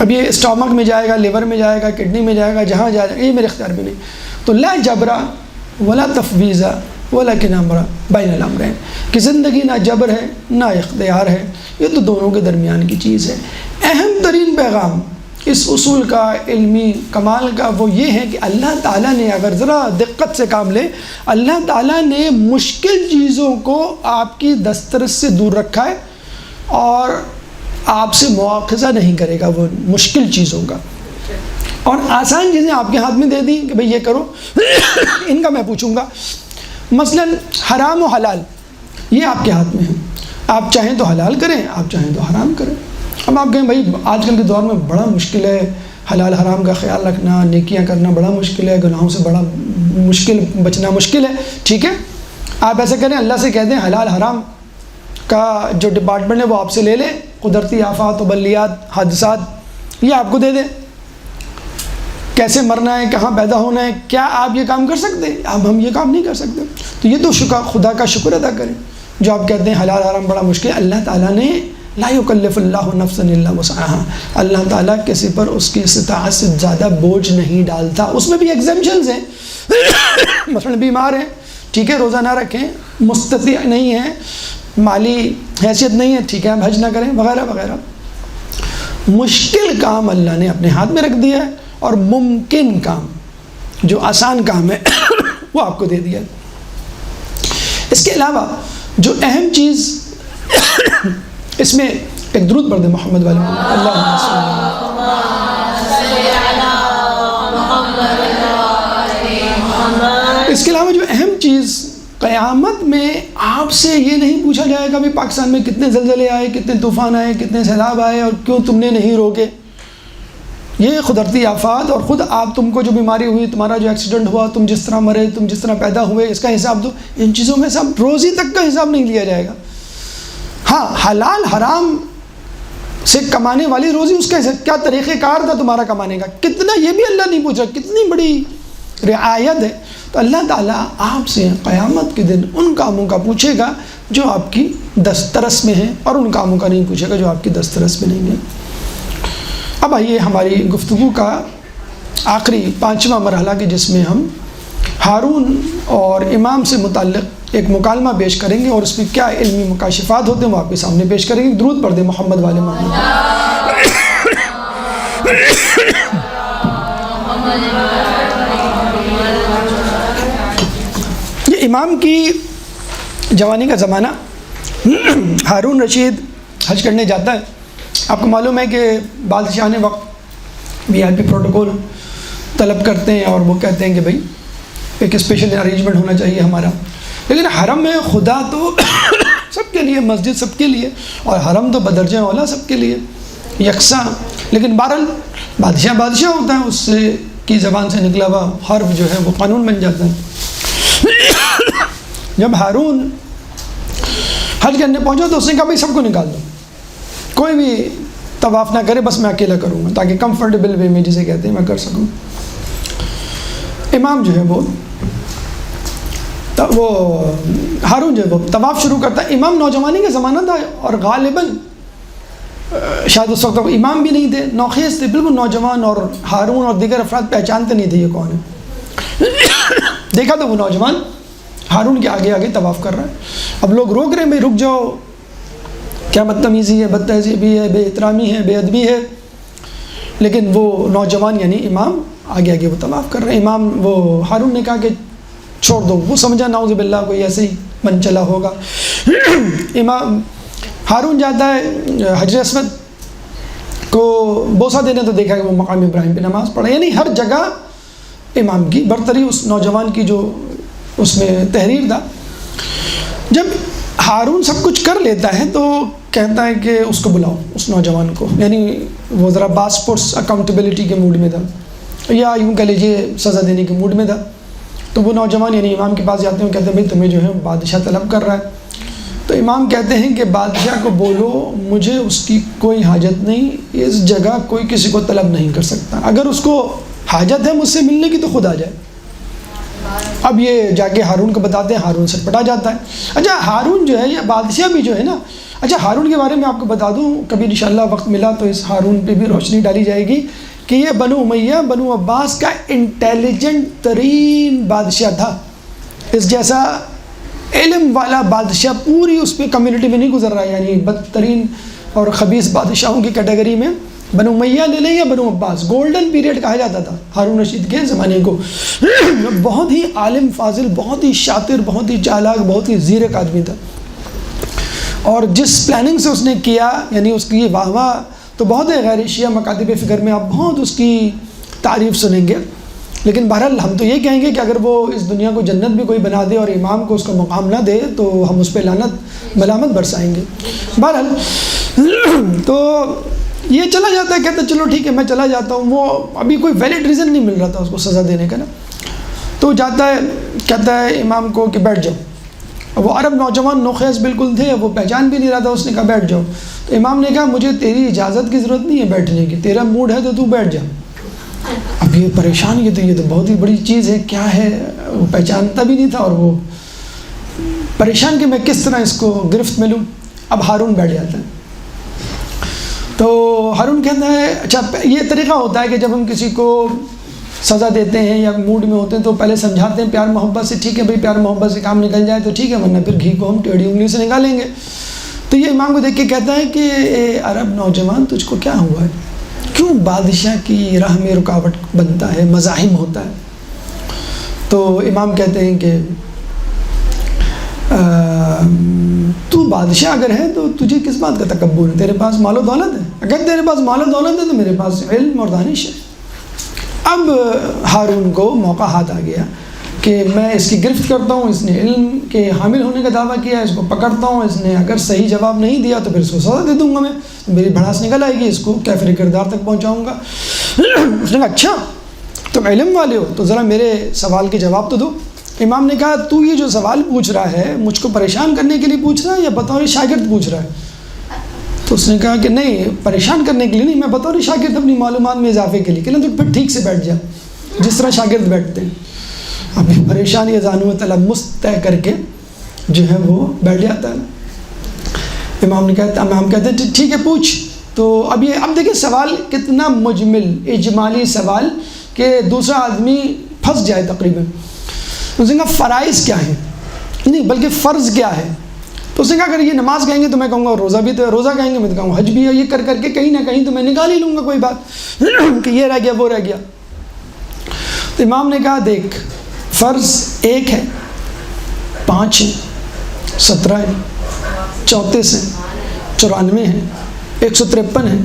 اب یہ اسٹامک میں جائے گا، لیور میں جائے گا، کڈنی میں جائے گا، جہاں جائے گا، یہ میرے اختیار میں نہیں. تو لا جبرا ولا تفویض ولکن امر بین الامرین، کہ زندگی نہ جبر ہے نہ اختیار ہے، یہ تو دونوں کے درمیان کی چیز ہے. اہم ترین پیغام اس اصول کا، علمی کمال کا، وہ یہ ہے کہ اللہ تعالیٰ نے، اگر ذرا دقت سے کام لیں، اللہ تعالیٰ نے مشکل چیزوں کو آپ کی دسترس سے دور رکھا ہے اور آپ سے مواخذہ نہیں کرے گا وہ مشکل چیزوں کا، اور آسان چیزیں آپ کے ہاتھ میں دے دیں کہ بھئی یہ کرو. ان کا میں پوچھوں گا، مثلا حرام و حلال یہ آپ کے ہاتھ میں ہے. آپ چاہیں تو حلال کریں، آپ چاہیں تو حرام کریں. اب آپ کہیں بھائی آج کل کے دور میں بڑا مشکل ہے حلال حرام کا خیال رکھنا، نیکیاں کرنا بڑا مشکل ہے، گناہوں سے بڑا مشکل، بچنا مشکل ہے. ٹھیک ہے، آپ ایسا کریں، اللہ سے کہہ دیں حلال حرام کا جو ڈپارٹمنٹ ہے وہ آپ سے لے لیں، قدرتی آفات و بلیات، حادثات، یہ آپ کو دے دیں. کیسے مرنا ہے، کہاں پیدا ہونا ہے، کیا آپ یہ کام کر سکتے ہیں؟ اب ہم یہ کام نہیں کر سکتے. تو یہ تو خدا کا شکر ادا کریں جو آپ کہتے ہیں حلال حرام بڑا مشکل ہے. اللہ تعالیٰ نے لا یکلف اللہ نفسا الا وسعها، اللہ تعالیٰ کسی پر اس کی استطاعت سے زیادہ بوجھ نہیں ڈالتا. اس میں بھی ایگزمپشنز ہیں. مثلا بیمار ہیں، ٹھیک ہے، روزہ نہ رکھیں، مستطیع نہیں ہیں، مالی حیثیت نہیں ہے، ٹھیک ہے، ہم حج نہ کریں، وغیرہ وغیرہ. مشکل کام اللہ نے اپنے ہاتھ میں رکھ دیا ہے، اور ممکن کام جو آسان کام ہے وہ آپ کو دے دیا. اس کے علاوہ جو اہم چیز اس میں، ایک درود پڑھ دیں محمد والے اللہم صلی اللہ. اس کے علاوہ جو اہم چیز، قیامت میں آپ سے یہ نہیں پوچھا جائے گا بھی پاکستان میں کتنے زلزلے آئے، کتنے طوفان آئے، کتنے سیلاب آئے اور کیوں تم نے نہیں روکے. یہ قدرتی آفات، اور خود آپ، تم کو جو بیماری ہوئی، تمہارا جو ایکسیڈنٹ ہوا، تم جس طرح مرے، تم جس طرح پیدا ہوئے، اس کا حساب دو. ان چیزوں میں سب روزی تک کا حساب نہیں لیا جائے گا. ہاں، حلال حرام سے کمانے والی روزی، اس کا حساب، کیا طریقہ کار تھا تمہارا کمانے کا، کتنا، یہ بھی اللہ نہیں پوچھ رہا. کتنی بڑی رعایت ہے. تو اللہ تعالیٰ آپ سے قیامت کے دن ان کاموں کا پوچھے گا جو آپ کی دسترس میں ہیں، اور ان کاموں کا نہیں پوچھے گا جو آپ کی دسترس میں نہیں ہیں۔ اب آئیے ہماری گفتگو کا آخری 5واں مرحلہ کہ جس میں ہم ہارون اور امام سے متعلق ایک مکالمہ پیش کریں گے، اور اس میں کیا علمی مکاشفات ہوتے ہیں وہ آپ کے سامنے پیش کریں گے۔ درود پڑھ دیں محمد والے محمد۔ یہ امام کی جوانی کا زمانہ، ہارون رشید حج کرنے جاتا ہے۔ آپ کو معلوم ہے کہ بادشاہ نے وقت وی آئی پی پروٹوکول طلب کرتے ہیں، اور وہ کہتے ہیں کہ بھائی ایک اسپیشل ارینجمنٹ ہونا چاہیے ہمارا، لیکن حرم میں خدا تو سب کے لیے، مسجد سب کے لیے، اور حرم تو بدرجہ اولا سب کے لیے یکساں، لیکن بہرحال بادشاہ ہوتا ہے، اس سے کی زبان سے نکلا ہوا حرف جو ہے وہ قانون بن جاتا ہے۔ جب ہارون حج کرنے پہنچا تو اس نے کہا بھائی سب کو نکال دو، کوئی بھی طواف نہ کرے، بس میں اکیلا کروں گا تاکہ کمفرٹیبل وے میں جسے کہتے ہیں میں کر سکوں۔ امام جو ہے وہ ہارون جو ہے وہ طواف شروع کرتا ہے۔ امام نوجوانی کا زمانہ تھا، اور غالباً شاید اس وقت امام بھی نہیں تھے، نوخیز تھے، بالکل نوجوان، اور ہارون اور دیگر افراد پہچانتے نہیں تھے یہ کون ہے۔ دیکھا تو وہ نوجوان ہارون کے آگے آگے طواف کر رہا ہے۔ اب لوگ روک رہے ہیں، بھائی رک جاؤ، کیا بدتمیزی ہے، بد تہذیبی ہے، بے احترامی ہے، بے ادبی ہے، لیکن وہ نوجوان یعنی امام آگے آگے وہ طواف کر رہے ہیں۔ امام وہ ہارون نے کہا کہ چھوڑ دو، وہ سمجھا نعوذ باللہ کوئی ایسے ہی من چلا ہوگا۔ امام ہارون جاتا ہے حجر اسود کو بوسہ دینے، تو دیکھا کہ وہ مقام ابراہیم پہ نماز پڑھا، یعنی ہر جگہ امام کی برتری، اس نوجوان کی جو اس میں تحریر تھا۔ جب ہارون سب کچھ کر لیتا ہے تو کہتا ہے کہ اس کو بلاؤ، اس نوجوان کو، یعنی وہ ذرا پاسپورٹس اکاؤنٹیبلٹی کے موڈ میں تھا، یا یوں کہہ لیجیے سزا دینے کے موڈ میں تھا۔ تو وہ نوجوان یعنی امام کے پاس جاتے ہیں، کہتے ہیں بھائی تمہیں جو ہے بادشاہ طلب کر رہا ہے۔ تو امام کہتے ہیں کہ بادشاہ کو بولو مجھے اس کی کوئی حاجت نہیں، اس جگہ کوئی کسی کو طلب نہیں کر سکتا، اگر اس کو حاجت ہے مجھ سے ملنے کی تو خود آ جائے۔ اب یہ جا کے ہارون کو بتاتے ہیں، ہارون سے پٹا جاتا ہے۔ اچھا ہارون جو ہے یہ بادشاہ بھی جو ہے نا، اچھا ہارون کے بارے میں آپ کو بتا دوں، کبھی انشاءاللہ وقت ملا تو اس ہارون پہ بھی روشنی ڈالی جائے گی کہ یہ بنو امیہ، بنو عباس کا انٹیلیجنٹ ترین بادشاہ تھا۔ اس جیسا علم والا بادشاہ پوری اس پہ کمیونٹی میں نہیں گزر رہا ہے، یعنی بدترین اور خبیث بادشاہوں کی کیٹیگری میں بنو امیہ لے لیں یا بنو عباس، گولڈن پیریڈ کہا جاتا تھا ہارون رشید کے زمانے کو۔ بہت ہی عالم فاضل، بہت ہی شاطر، بہت ہی چالاک، بہت ہی زیرک آدمی تھا، اور جس پلاننگ سے اس نے کیا، یعنی اس کی واہ واہ تو بہت ہے، غیر شیعہ مکاتب فکر میں آپ بہت اس کی تعریف سنیں گے، لیکن بہرحال ہم تو یہ کہیں گے کہ اگر وہ اس دنیا کو جنت بھی کوئی بنا دے اور امام کو اس کا مقام نہ دے تو ہم اس پہ لعنت ملامت برسائیں گے۔ بہرحال تو یہ چلا جاتا ہے، کہتا ہے چلو ٹھیک ہے میں چلا جاتا ہوں، وہ ابھی کوئی ویلڈ ریزن نہیں مل رہا تھا اس کو سزا دینے کا نا، تو جاتا ہے، کہتا ہے امام کو کہ بیٹھ جاؤ۔ وہ عرب نوجوان نوخیز بالکل تھے، وہ پہچان بھی نہیں رہا تھا، اس نے کہا بیٹھ جاؤ۔ تو امام نے کہا مجھے تیری اجازت کی ضرورت نہیں ہے بیٹھنے کی، تیرا موڈ ہے تو بیٹھ جا۔ اب یہ پریشان، یہ تو بہت ہی بڑی چیز ہے، کیا ہے، وہ پہچانتا بھی نہیں تھا، اور وہ پریشان کہ میں کس طرح اس کو گرفت میں لوں۔ اب ہارون بیٹھ جاتا ہے، تو ہارون کہتا ہے اچھا یہ طریقہ ہوتا ہے کہ جب ہم کسی کو سزا دیتے ہیں یا موڈ میں ہوتے ہیں تو پہلے سمجھاتے ہیں پیار محبت سے، ٹھیک ہے بھائی پیار محبت سے کام نکل جائے تو ٹھیک ہے، ورنہ پھر گھی کو ہم ٹیڑھی انگلی سے نکالیں گے۔ تو یہ امام کو دیکھ کے کہتا ہے کہ اے عرب نوجوان تجھ کو کیا ہوا ہے، کیوں بادشاہ کی راہ میں رکاوٹ بنتا ہے، مزاحم ہوتا ہے؟ تو امام کہتے ہیں کہ تو بادشاہ اگر ہے تو تجھے کس بات کا تکبر ہے، تیرے پاس مال و دولت ہے، اگر تیرے پاس مال و دولت ہے تو میرے پاس علم اور دانش ہے۔ اب ہارون کو موقع ہاتھ آ گیا کہ میں اس کی گرفت کرتا ہوں، اس نے علم کے حامل ہونے کا دعویٰ کیا ہے، اس کو پکڑتا ہوں، اس نے اگر صحیح جواب نہیں دیا تو پھر اس کو سزا دے دوں گا، میں میری بھڑاس نکل آئے گی، اس کو کیفر کردار تک پہنچاؤں گا۔ اس نے کہا اچھا تم علم والے ہو تو ذرا میرے سوال کے جواب تو دو۔ امام نے کہا تو یہ جو سوال پوچھ رہا ہے مجھ کو پریشان کرنے کے لیے پوچھ رہا ہے یا بطور شاگرد پوچھ رہا ہے؟ تو اس نے کہا کہ نہیں پریشان کرنے کے لیے نہیں، میں بطور شاگرد اپنی معلومات میں اضافے کے لیے، کہ تو پھر ٹھیک سے بیٹھ جا جس طرح شاگرد بیٹھتے ہیں۔ ابھی پریشانی زانو تلمس طے کر کے جو ہے وہ بیٹھ جاتا ہے۔ امام کہتے ہیں ٹھیک ہے پوچھ۔ تو اب دیکھیں سوال کتنا مجمل اجمالی سوال کہ دوسرا آدمی پھنس جائے تقریباً۔ اس نے کہا فرائض کیا ہیں، نہیں بلکہ فرض کیا ہے؟ تو اس نے کہا اگر یہ نماز کہیں گے تو میں کہوں گا روزہ بھی، تو روزہ کہیں گے میں تو کہوں گا حج بھی ہے، یہ کر کے کہیں نہ کہیں تو میں نکال ہی لوں گا کوئی بات کہ یہ رہ گیا وہ رہ گیا۔ تو امام نے کہا دیکھ فرض 1 ہے، 5 ہے، 17 ہے، 34 ہے، 94 ہے، 153 ہے،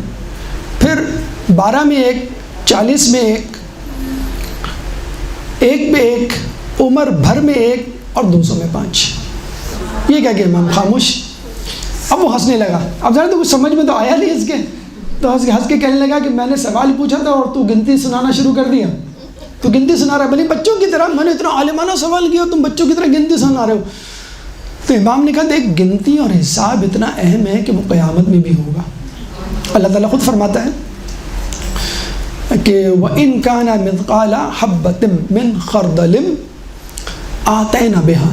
پھر 12 میں 1، 40 میں 1، 1 پہ 1، عمر بھر میں 1 اور 200 میں 5۔ یہ کہہ کے امام خاموش۔ اب وہ ہنسنے لگا۔ اب ذرا تو کچھ سمجھ میں تو آیا نہیں اس کے، تو ہنس کے کہنے لگا کہ میں نے سوال پوچھا تھا اور تو گنتی سنانا شروع کر دیا، تو گنتی سنا رہا ہے، بھلے بچوں کی طرح، میں نے اتنا عالمانہ سوال کیا تم بچوں کی طرح گنتی سنا رہے ہو۔ تو امام نے کہا دیکھ گنتی اور حساب اتنا اہم ہے کہ وہ قیامت میں بھی ہوگا۔ اللہ تعالیٰ خود فرماتا ہے کہ وَإِن كَانَ مِثْقَالَ حَبَّةٍ مِّنْ خَرْدَلٍ آتَيْنَا بِهَا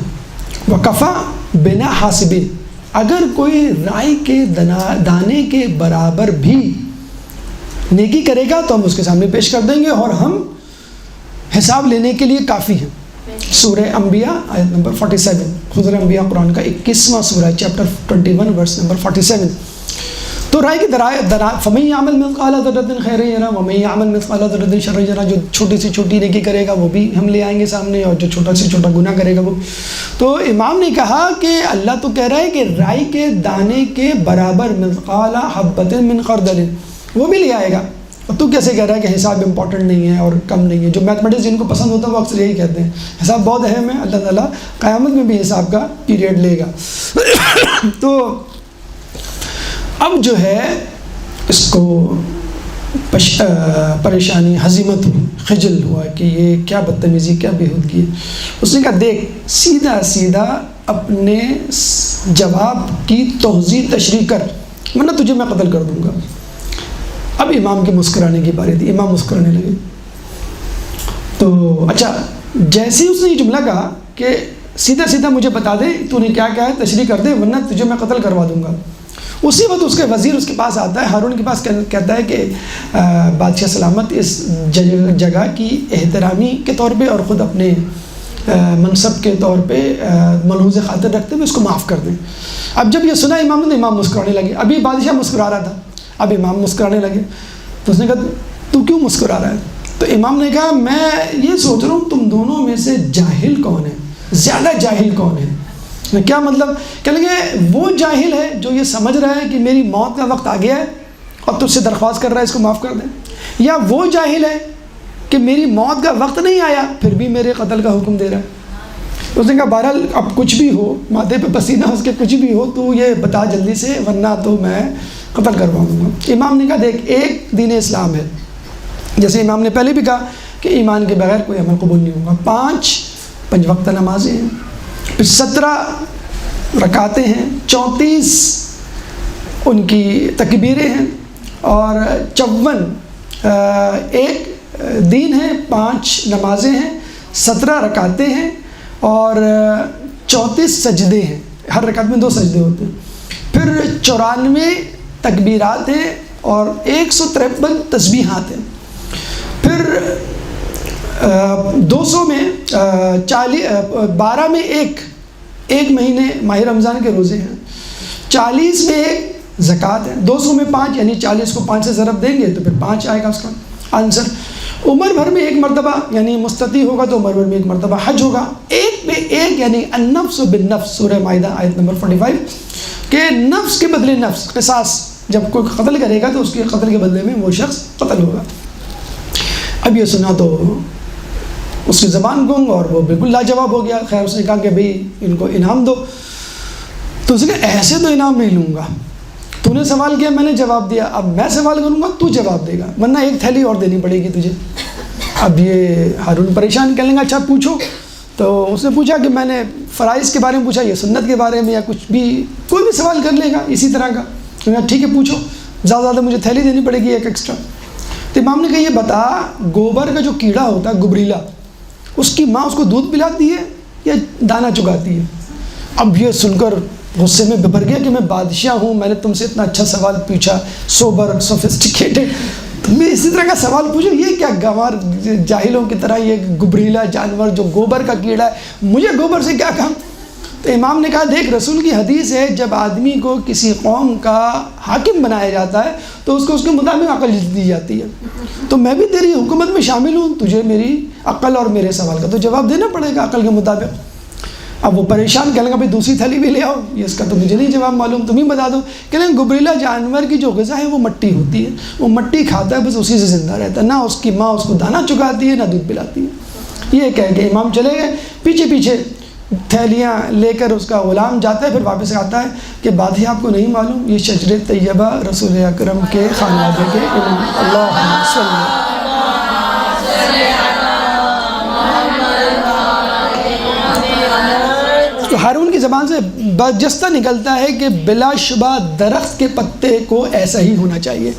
وَكَفَىٰ بِنَا حَاسِبِينَ، اگر کوئی رائی کے دانے کے برابر بھی نیکی کرے گا تو ہم اس کے سامنے پیش کر دیں گے اور ہم حساب لینے کے لیے کافی ہیں۔ سورہ انبیاء آیت نمبر 47، سورہ انبیاء قرآن کا 21واں سورہ، چیپٹر 21 ورس نمبر 47۔ تو رائے کی فَمَن يَعْمَلْ مِثْقَالَ ذَرَّةٍ خَيْرًا يَرَهُ وَمَن يَعْمَلْ مِثْقَالَ ذَرَّةٍ شَرًّا يَرَهُ، جو چھوٹی سے چھوٹی نیکی کرے گا وہ بھی ہم لے آئیں گے سامنے، اور جو چھوٹا سے چھوٹا گناہ کرے گا وہ۔ تو امام نے کہا کہ اللہ تو کہہ رہا ہے کہ رائی کے دانے کے برابر مثقال حبۃ من خردل وہ بھی لے آئے گا، اور تو کیسے کہہ رہا ہے کہ حساب امپورٹنٹ نہیں ہے اور کم نہیں ہے؟ جو میتھمیٹکس جن کو پسند ہوتا ہے وہ اکثر یہی کہتے ہیں حساب بہت اہم ہے، اللہ تعالیٰ قیامت میں بھی حساب کا پیریڈ لے گا۔ تو اب جو ہے اس کو پریشانی، ہزیمت ہوئی، خجل ہوا کہ یہ کیا بدتمیزی، کیا بےہودگی ہے۔ اس نے کہا دیکھ سیدھا سیدھا اپنے جواب کی توضیح تشریح کر ورنہ تجھے میں قتل کر دوں گا۔ اب امام کے مسکرانے کی باری تھی، امام مسکرانے لگے۔ تو اچھا جیسے ہی اس نے یہ جملہ کہا کہ سیدھا سیدھا مجھے بتا دے تو نے کیا کہا ہے، تشریح کر دے ورنہ تجھے میں قتل کروا دوں گا، اسی وقت اس کے وزیر اس کے پاس آتا ہے، ہارون کے پاس، کہتا ہے کہ بادشاہ سلامت اس جگہ کی احترامی کے طور پہ اور خود اپنے منصب کے طور پہ ملحوظ خاطر رکھتے ہوئے اس کو معاف کر دیں۔ اب جب یہ سنا امام نے، امام مسکرانے لگے۔ ابھی بادشاہ مسکرا رہا تھا، اب امام مسکرانے لگے۔ تو اس نے کہا تو کیوں مسکرا رہا ہے؟ تو امام نے کہا میں یہ سوچ رہا ہوں تم دونوں میں سے جاہل کون ہے، زیادہ جاہل کون ہے؟ کیا مطلب؟ کہنے لگے وہ جاہل ہے جو یہ سمجھ رہا ہے کہ میری موت کا وقت آ گیا ہے اور تجھ سے درخواست کر رہا ہے اس کو معاف کر دیں، یا وہ جاہل ہے کہ میری موت کا وقت نہیں آیا پھر بھی میرے قتل کا حکم دے رہا ہے؟ اس نے کہا بہرحال اب کچھ بھی ہو، ماتھے پہ پسینہ اس کے کچھ بھی ہو تو یہ بتا جلدی سے ورنہ تو میں قتل کرواؤں گا۔ امام نے کہا دیکھ ایک دین اسلام ہے، جیسے امام نے پہلے بھی کہا کہ ایمان کے بغیر کوئی عمل قبول نہیں ہوگا، 5 وقت نمازیں ہیں، پھر 17 رکعتیں ہیں، 34 ان کی تکبیریں ہیں، اور 54 ایک دین ہے، 5 نمازیں ہیں، 17 رکعتیں ہیں، اور 34 سجدے ہیں، ہر رکعت میں 2 سجدے ہوتے ہیں، پھر 94 تکبیرات ہیں اور 153 تسبیحات ہیں، پھر 200 میں 12 میں ایک مہینے ماہ رمضان کے روزے ہیں، 40 میں 1 زکوٰۃ ہے، 200 میں 5 یعنی 40 کو 5 سے ضرب دیں گے تو پھر 5 آئے گا اس کا آنسر۔ عمر بھر میں 1 مرتبہ یعنی مستطیع ہوگا تو عمر بھر میں 1 مرتبہ حج ہوگا، 1 پہ 1 یعنی النفس بالنفس، سورہ مائدہ آیت نمبر 45 کہ نفس کے بدلے نفس، قصاص، جب کوئی قتل کرے گا تو اس کے قتل کے بدلے میں وہ شخص قتل ہوگا۔ اب یہ سنا تو اس کی زبان گنگ اور وہ بالکل لاجواب ہو گیا۔ خیر اس نے کہا کہ بھئی ان کو انعام دو، تو اس نے کہا ایسے تو انعام نہیں لوں گا، تو نے سوال کیا میں نے جواب دیا، اب میں سوال کروں گا تو جواب دے گا ورنہ 1 تھیلی اور دینی پڑے گی تجھے۔ اب یہ ہارون پریشان کہنے لگا اچھا پوچھو۔ تو اس نے پوچھا کہ میں نے فرائض کے بارے میں پوچھا، یہ سنت کے بارے میں، یا کچھ بھی کوئی بھی سوال کر لے گا اسی طرح کا۔ تو میں ٹھیک ہے پوچھو، زیادہ مجھے تھیلی دینی پڑے گی 1 ایکسٹرا۔ تو امام نے کہا یہ بتا گوبر کا جو کیڑا ہوتا ہے گبریلا، اس کی ماں اس کو دودھ پلاتی ہے یا دانہ چگاتی ہے؟ اب یہ سن کر غصے میں بھر گیا کہ میں بادشاہ ہوں، میں نے تم سے اتنا اچھا سوال پوچھا، سوبر سوفسٹیکیٹڈ، تم بھی اسی طرح کا سوال پوچھو، یہ کیا گوار جاہلوں کی طرح یہ گبریلا جانور جو گوبر کا کیڑا ہے، مجھے گوبر سے کیا کام؟ تو امام نے کہا دیکھ رسول کی حدیث ہے جب آدمی کو کسی قوم کا حاکم بنایا جاتا ہے تو اس کو اس کے مطابق عقل دی جاتی ہے، تو میں بھی تیری حکومت میں شامل ہوں، تجھے میری عقل اور میرے سوال کا تو جواب دینا پڑے گا عقل کے مطابق۔ اب وہ پریشان کہنے لگا بھائی دوسری تھیلی بھی لے آؤ، یہ اس کا تو مجھے نہیں جواب معلوم، تم ہی بتا دو۔ کہنے لگے گبریلا جانور کی جو غذا ہے وہ مٹی ہوتی ہے، وہ مٹی کھاتا ہے، بس اسی سے زندہ رہتا ہے، نہ اس کی ماں اس کو دانہ چکاتی ہے نہ دودھ پلاتی ہے۔ یہ کہہ کے امام چلے گئے، پیچھے پیچھے تھیلیاں لے کر اس کا غلام جاتا ہے، پھر واپس آتا ہے کہ بادشاہ آپ کو نہیں معلوم یہ شجر طیبہ رسول اکرم کے خانوادے کے امام، اللہم صلی۔ تو ہارون کی زبان سے برجستہ نکلتا ہے کہ بلا شبہ درخت کے پتے کو ایسا ہی ہونا چاہیے،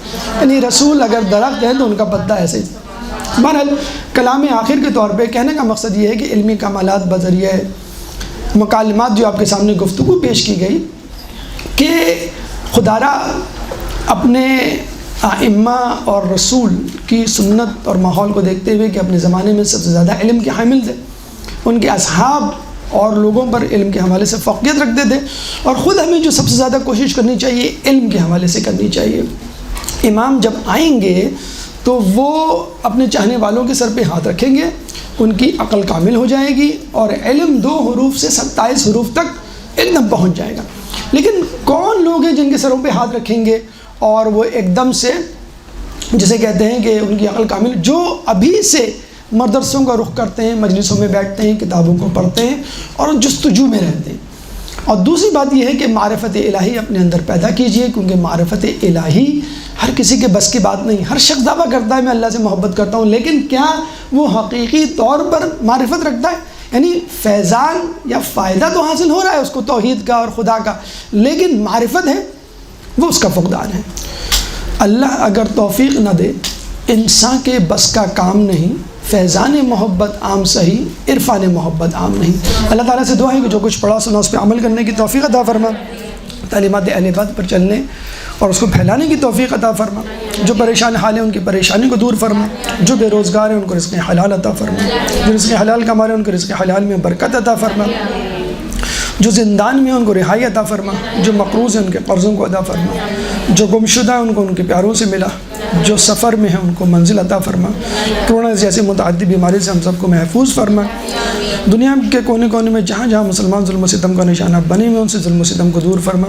یعنی رسول اگر درخت ہے تو ان کا پتا ایسے ہی۔ بہرحال کلام آخر کے طور پہ کہنے کا مقصد یہ ہے کہ علمی کمالات بذریعہ مکالمات جو آپ کے سامنے گفتگو پیش کی گئی کہ خدا را اپنے ائمہ اور رسول کی سنت اور ماحول کو دیکھتے ہوئے کہ اپنے زمانے میں سب سے زیادہ علم کے حامل تھے، ان کے اصحاب اور لوگوں پر علم کے حوالے سے فوقیت رکھتے تھے، اور خود ہمیں جو سب سے زیادہ کوشش کرنی چاہیے علم کے حوالے سے کرنی چاہیے۔ امام جب آئیں گے تو وہ اپنے چاہنے والوں کے سر پہ ہاتھ رکھیں گے، ان کی عقل کامل ہو جائے گی اور علم 2 حروف سے 27 حروف تک ایک دم پہنچ جائے گا۔ لیکن کون لوگ ہیں جن کے سروں پہ ہاتھ رکھیں گے اور وہ ایک دم سے جسے کہتے ہیں کہ ان کی عقل کامل، جو ابھی سے مدرسوں کا رخ کرتے ہیں، مجلسوں میں بیٹھتے ہیں، کتابوں کو پڑھتے ہیں اور جستجو میں رہتے ہیں۔ اور دوسری بات یہ ہے کہ معرفت الہی اپنے اندر پیدا کیجئے، کیونکہ معرفت الہی ہر کسی کے بس کی بات نہیں۔ ہر شخص دعویٰ کرتا ہے میں اللہ سے محبت کرتا ہوں، لیکن کیا وہ حقیقی طور پر معرفت رکھتا ہے؟ یعنی فیضان یا فائدہ تو حاصل ہو رہا ہے اس کو توحید کا اور خدا کا، لیکن معرفت ہے وہ اس کا فقدان ہے۔ اللہ اگر توفیق نہ دے، انسان کے بس کا کام نہیں، فیضان محبت عام صحیح، عرفان محبت عام نہیں۔ اللہ تعالیٰ سے دعا ہے کہ جو کچھ پڑھا سنا اس پہ عمل کرنے کی توفیق عطا فرما، تعلیمات اہل بیت پر چلنے اور اس کو پھیلانے کی توفیق عطا فرما، جو پریشان حال ہیں ان کی پریشانی کو دور فرما، جو بے روزگار ہیں ان کو رزق حلال عطا فرما، جو رزق حلال کما رہے ہیں ان کو رزق حلال میں برکت عطا فرما، جو زندان میں ہیں ان کو رہائی عطا فرما، جو مقروض ہیں ان کے قرضوں کو عطا فرما، جو گمشدہ ہیں ان کو ان کے پیاروں سے ملا، جو سفر میں ہیں ان کو منزل عطا فرما، کرونا جیسے متعدی بیماری سے ہم سب کو محفوظ فرما، دنیا کے کونے کونے میں جہاں جہاں مسلمان ظلم و ستم کا نشانہ بنے ہوئے ان سے ظلم و ستم کو دور فرما،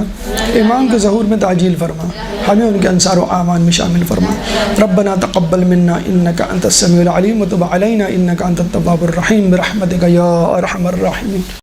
ایمان کے ظہور میں تعجیل فرما، ہمیں ان کے انصار و اعوان میں شامل فرما۔ ربنا تقبل منا انک انت السمیع العلیم وتب علینا انک انت التواب الرحیم برحمتک یا ارحم الراحمین۔